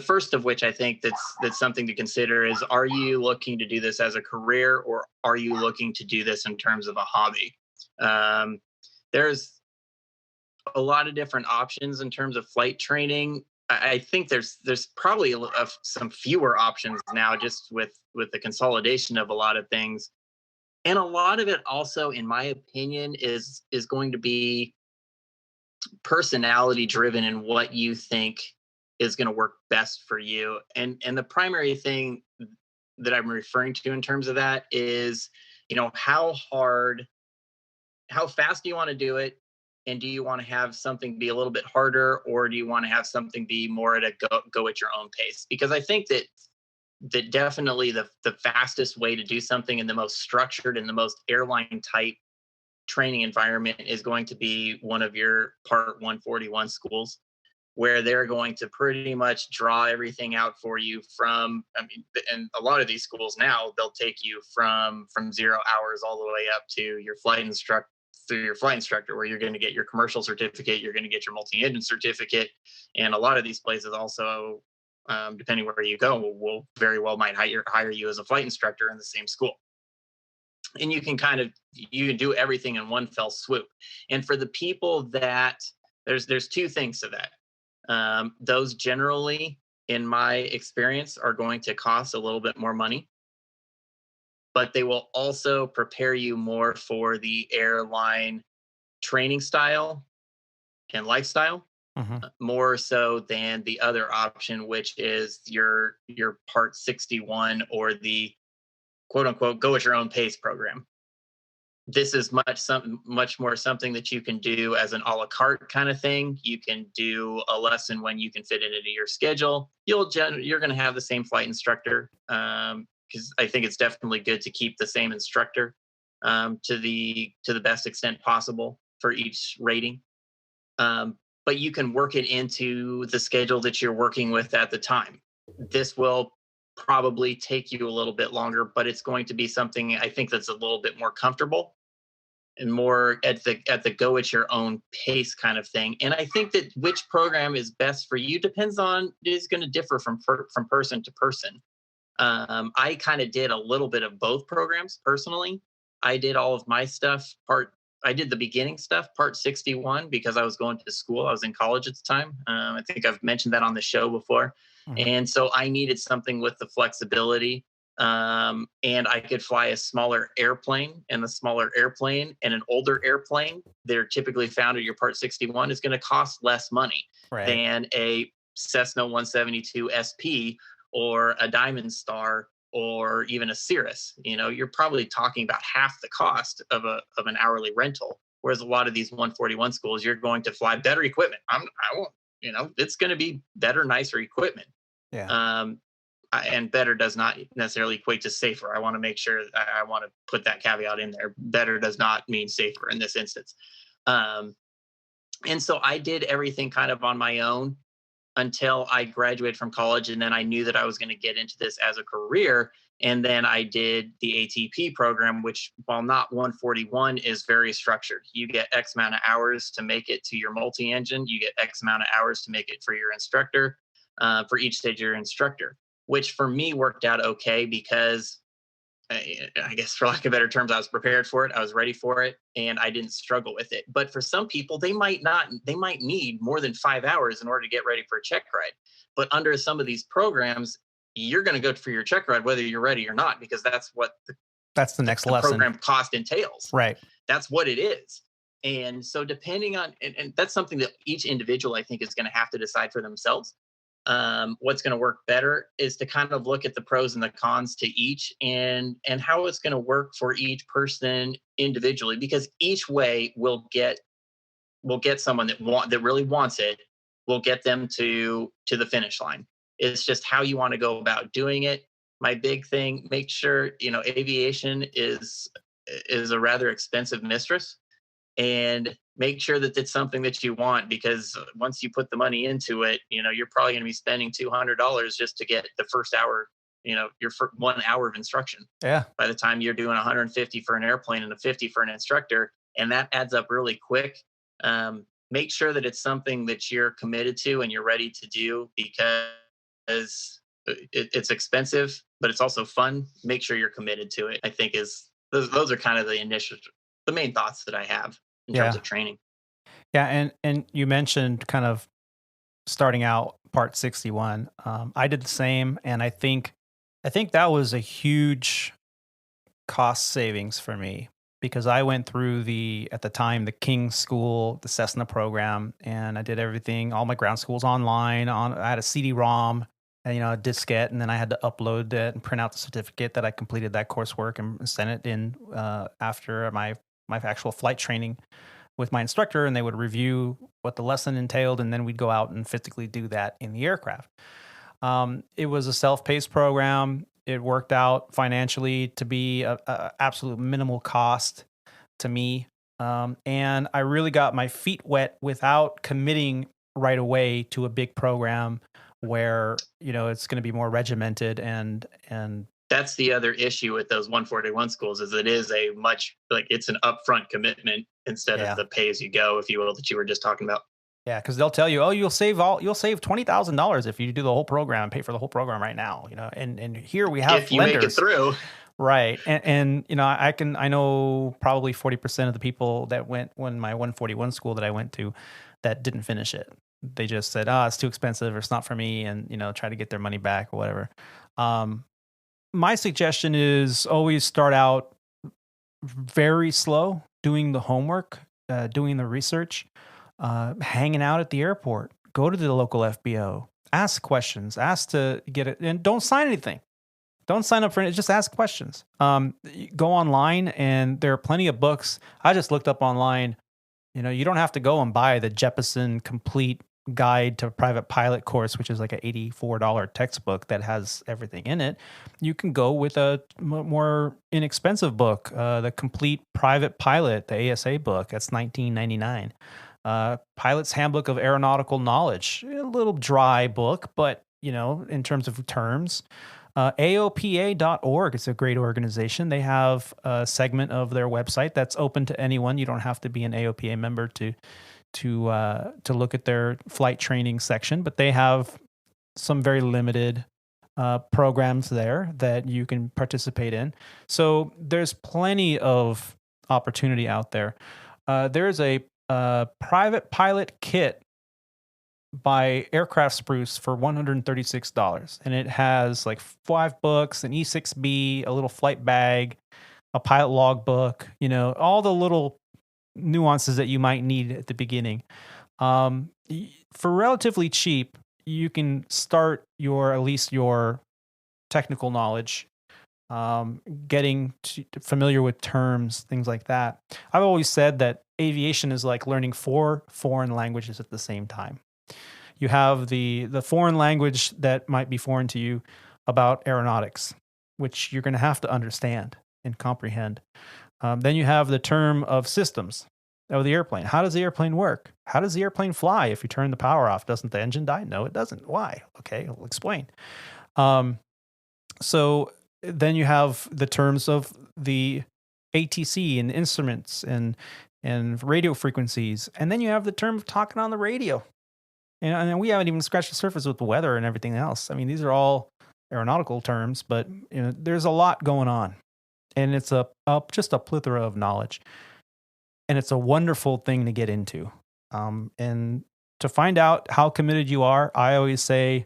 first of which I think that's something to consider is, are you looking to do this as a career, or are you looking to do this in terms of a hobby? There's a lot of different options in terms of flight training. I think there's probably some fewer options now, just with the consolidation of a lot of things. And a lot of it also, in my opinion, is going to be personality driven and what you think is going to work best for you. And the primary thing that I'm referring to in terms of that is, how fast do you want to do it? And do you want to have something be a little bit harder, or do you want to have something be more at a go at your own pace? Because I think that definitely the fastest way to do something in the most structured and the most airline type training environment is going to be one of your Part 141 schools. where they're going to pretty much draw everything out for you from, I mean, and a lot of these schools now, they'll take you from 0 hours all the way up to your flight instructor, through your flight instructor, where you're going to get your commercial certificate, you're going to get your multi-engine certificate. And a lot of these places also, depending where you go, will very well might hire you as a flight instructor in the same school. And you can do everything in one fell swoop. And for the people that, there's two things to that. Those generally, in my experience, are going to cost a little bit more money, but they will also prepare you more for the airline training style and lifestyle, more so than the other option, which is your Part 61 or the quote unquote go at your own pace program. This is much more something that you can do as an a la carte kind of thing. You can do a lesson when you can fit it into your schedule. You're going to have the same flight instructor, because I think it's definitely good to keep the same instructor to the best extent possible for each rating. But you can work it into the schedule that you're working with at the time. This will probably take you a little bit longer, but it's going to be something I think that's a little bit more comfortable and more at the go at your own pace kind of thing. And I think that which program is best for you is going to differ from person to person. I kind of did a little bit of both programs personally. I did all of my stuff. I did the beginning stuff, Part 61, because I was going to school. I was in college at the time. I think I've mentioned that on the show before. And so I needed something with the flexibility. And I could fly a smaller airplane, and the smaller airplane and an older airplane, they're typically found at your Part 61, is going to cost less money than a Cessna 172 SP or a Diamond Star or even a Cirrus. You're probably talking about half the cost of an hourly rental. Whereas a lot of these 141 schools, you're going to fly better equipment. It's going to be better, nicer equipment. Yeah. And better does not necessarily equate to safer. I want to make sure I want to put that caveat in there. Better does not mean safer in this instance. And so I did everything kind of on my own until I graduated from college. And then I knew that I was going to get into this as a career. And then I did the ATP program, which, while not 141, is very structured. You get X amount of hours to make it to your multi-engine. You get X amount of hours to make it for your instructor, for each stage of your instructor, which for me worked out okay because I guess, for lack of better terms, I was prepared for it. I was ready for it, and I didn't struggle with it. But for some people, they might need more than 5 hours in order to get ready for a check ride. But under some of these programs, you're going to go for your check ride whether you're ready or not, because that's what the next lesson program cost entails. Right. That's what it is. And so depending on, and that's something that each individual, I think, is going to have to decide for themselves. What's going to work better is to kind of look at the pros and the cons to each, and how it's going to work for each person individually, because each way will get someone that really wants it, will get them to the finish line. It's just how you want to go about doing it. My big thing, make sure, aviation is a rather expensive mistress, and make sure that it's something that you want, because once you put the money into it, you're probably going to be spending $200 just to get the first hour, your 1 hour of instruction. Yeah. By the time you're doing 150 for an airplane and a 50 for an instructor, and that adds up really quick. Make sure that it's something that you're committed to and you're ready to do, because it's expensive, but it's also fun. Make sure you're committed to it, I think those are kind of the main thoughts that I have in terms of training. Yeah. And you mentioned kind of starting out Part 61. I did the same. And I think that was a huge cost savings for me, because I went through at the time, the King School, the Cessna program, and I did everything, all my ground schools online. I had a CD-ROM and, a diskette, and then I had to upload it and print out the certificate that I completed that coursework and send it in after my actual flight training with my instructor, and they would review what the lesson entailed, and then we'd go out and physically do that in the aircraft. It was a self-paced program. It worked out financially to be a absolute minimal cost to me. And I really got my feet wet without committing right away to a big program where, it's going to be more regimented and that's the other issue with those 141 schools is it is a much it's an upfront commitment instead of the pay as you go, if you will, that you were just talking about. Yeah, because they'll tell you, oh, you'll save $20,000 if you do the whole program, pay for the whole program right now. And here we have if you make it through. Right. And I know probably 40% of the people that went when my 141 school that I went to that didn't finish it. They just said, it's too expensive or it's not for me, and try to get their money back or whatever. My suggestion is always start out very slow, doing the homework, doing the research, hanging out at the airport, go to the local FBO, ask questions, ask to get it, and don't sign anything. Don't sign up for it. Just ask questions. Go online, and there are plenty of books. I just looked up online. You don't have to go and buy the Jeppesen Complete Guide to Private Pilot course, which is like an $84 textbook that has everything in it. You can go with a more inexpensive book, the Complete Private Pilot, the ASA book. That's $19.99. Pilot's Handbook of Aeronautical Knowledge, a little dry book, but in terms of terms. AOPA.org is a great organization. They have a segment of their website that's open to anyone. You don't have to be an AOPA member to look at their flight training section, but they have some very limited programs there that you can participate in. So there's plenty of opportunity out there. There's a private pilot kit by Aircraft Spruce for $136, and it has like 5 books, an E6B, a little flight bag, a pilot log book, all the little nuances that you might need at the beginning. For relatively cheap, you can start at least your technical knowledge, getting familiar with terms, things like that. I've always said that aviation is like learning 4 foreign languages at the same time. You have the foreign language that might be foreign to you about aeronautics, which you're going to have to understand and comprehend. Then you have the term of systems of the airplane. How does the airplane work? How does the airplane fly? If you turn the power off, doesn't the engine die? No, it doesn't. Why? Okay, I'll explain. So then you have the terms of the ATC and instruments and radio frequencies. And then you have the term of talking on the radio. And we haven't even scratched the surface with the weather and everything else. I mean, these are all aeronautical terms, but there's a lot going on. And it's just a plethora of knowledge. And it's a wonderful thing to get into. And to find out how committed you are, I always say,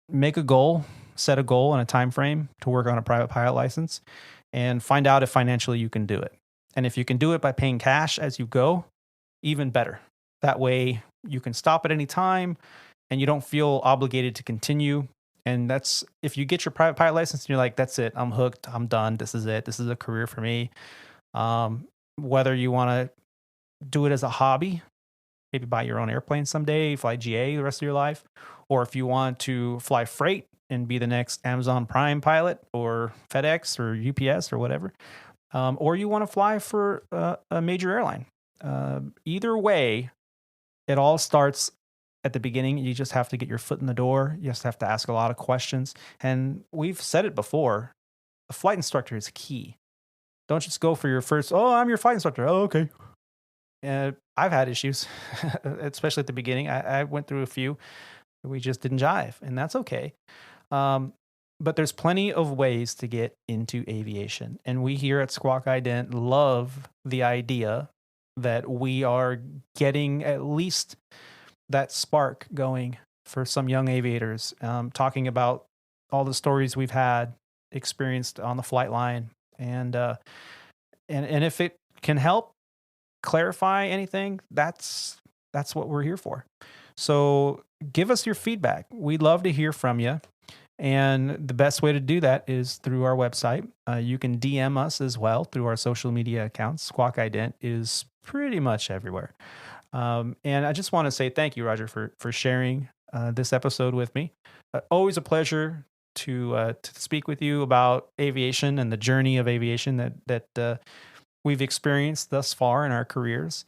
make a goal, set a goal and a time frame to work on a private pilot license, and find out if financially you can do it. And if you can do it by paying cash as you go, even better. That way you can stop at any time and you don't feel obligated to continue. And that's, if you get your private pilot license and you're like, that's it, I'm hooked, I'm done, this is it, this is a career for me. Whether you want to do it as a hobby, maybe buy your own airplane someday, fly GA the rest of your life, or if you want to fly freight and be the next Amazon Prime pilot or FedEx or UPS or whatever, or you want to fly for a major airline. Either way, it all starts at the beginning. You just have to get your foot in the door. You just have to ask a lot of questions. And we've said it before, the flight instructor is key. Don't just go for your first, I'm your flight instructor. Oh, okay. I've had issues, especially at the beginning. I went through a few. We just didn't jive, and that's okay. But there's plenty of ways to get into aviation. And we here at Squawk Ident love the idea that we are getting at least that spark going for some young aviators, talking about all the stories we've had experienced on the flight line. And if it can help clarify anything, that's what we're here for. So give us your feedback. We'd love to hear from you. And the best way to do that is through our website. You can DM us as well through our social media accounts. Squawk Ident is pretty much everywhere. And I just want to say thank you, Roger, for sharing this episode with me. Always a pleasure to speak with you about aviation and the journey of aviation that we've experienced thus far in our careers.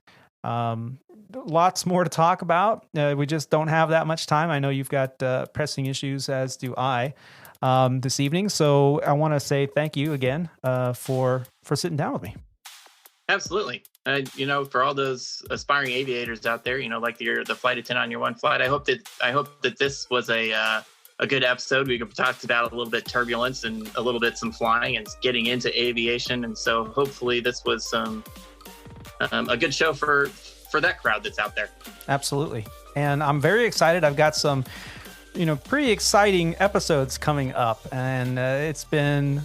lots more to talk about. We just don't have that much time. I know you've got pressing issues, as do I, this evening. So I want to say thank you again for sitting down with me. Absolutely. For all those aspiring aviators out there, like the flight attendant on your one flight, I hope that this was a good episode. We talked about a little bit turbulence and a little bit some flying and getting into aviation. And so hopefully this was a good show for that crowd that's out there. Absolutely. And I'm very excited. I've got some, pretty exciting episodes coming up, and it's been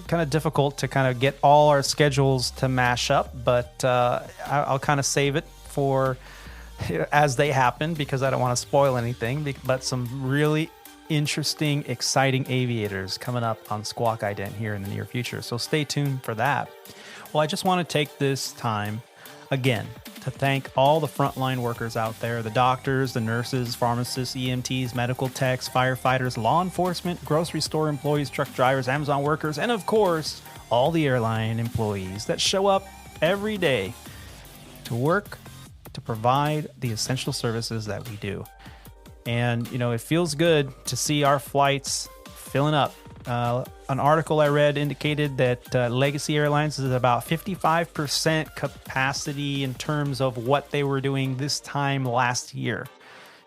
kind of difficult to kind of get all our schedules to mash up, but I'll kind of save it for as they happen, because I don't want to spoil anything, but some really interesting, exciting aviators coming up on Squawk Ident here in the near future. So stay tuned for that. Well, I just want to take this time again to thank all the frontline workers out there, the doctors, the nurses, pharmacists, EMTs, medical techs, firefighters, law enforcement, grocery store employees, truck drivers, Amazon workers, and of course, all the airline employees that show up every day to work to provide the essential services that we do. And, it feels good to see our flights filling up. An article I read indicated that Legacy Airlines is about 55% capacity in terms of what they were doing this time last year,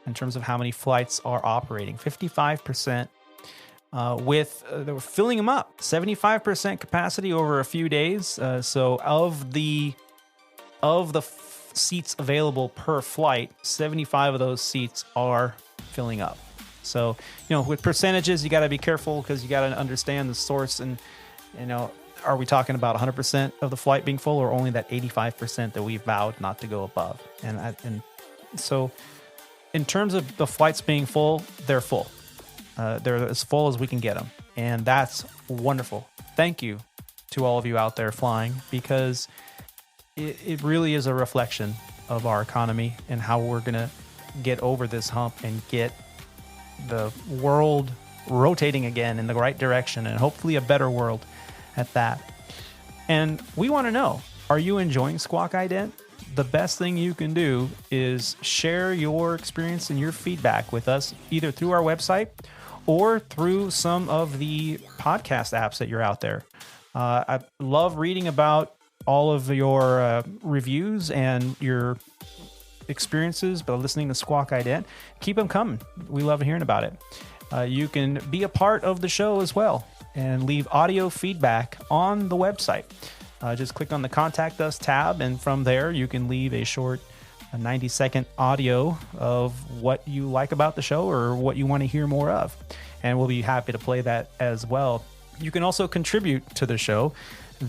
in terms of how many flights are operating. 55%. They were filling them up. 75% capacity over a few days. So of the seats available per flight, 75 of those seats are filling up. So, with percentages, you got to be careful, because you got to understand the source. And, are we talking about 100% of the flight being full, or only that 85% that we vowed not to go above? And so in terms of the flights being full, they're full. They're as full as we can get them. And that's wonderful. Thank you to all of you out there flying, because it really is a reflection of our economy and how we're going to get over this hump and get the world rotating again in the right direction, and hopefully a better world at that. And we want to know, are you enjoying Squawk Ident? The best thing you can do is share your experience and your feedback with us, either through our website or through some of the podcast apps that you're out there. I love reading about all of your reviews and your experiences by listening to Squawk Ident. Keep them coming. We love hearing about it. You can be a part of the show as well and leave audio feedback on the website. Just click on the Contact Us tab, and from there you can leave a short 90-second audio of what you like about the show or what you want to hear more of, and we'll be happy to play that as well. You can also contribute to the show.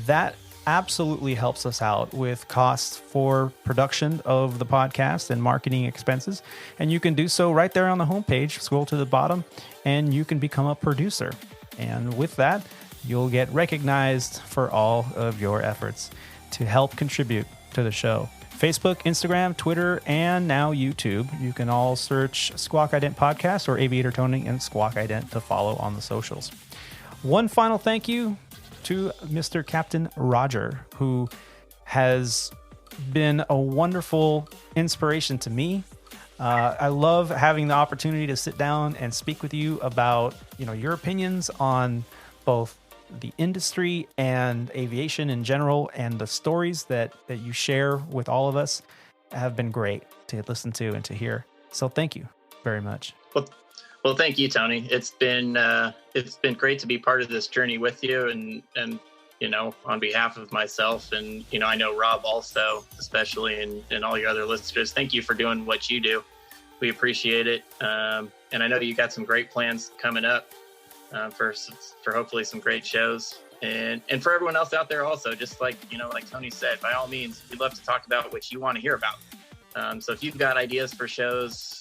That absolutely helps us out with costs for production of the podcast and marketing expenses. And you can do so right there on the homepage. Scroll to the bottom and you can become a producer. And with that, you'll get recognized for all of your efforts to help contribute to the show. Facebook, Instagram, Twitter, and now YouTube. You can all search Squawk Ident Podcast or Aviator Tony and Squawk Ident to follow on the socials. One final thank you to Mr. Captain Roger, who has been a wonderful inspiration to me. I love having the opportunity to sit down and speak with you about, your opinions on both the industry and aviation in general, and the stories that you share with all of us have been great to listen to and to hear. So thank you very much. Well, thank you, Tony. It's been great to be part of this journey with you, and on behalf of myself, and I know Rob also, especially, and all your other listeners. Thank you for doing what you do. We appreciate it, and I know you got some great plans coming up for hopefully some great shows, and for everyone else out there also. Just like like Tony said, by all means, we'd love to talk about what you want to hear about. So if you've got ideas for shows.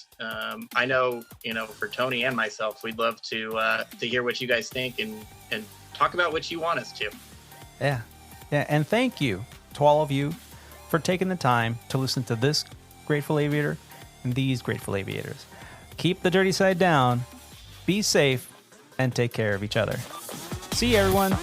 I know, for Tony and myself, we'd love to hear what you guys think and talk about what you want us to. Yeah. And thank you to all of you for taking the time to listen to this Grateful Aviator and these Grateful Aviators. Keep the dirty side down, be safe, and take care of each other. See you, everyone.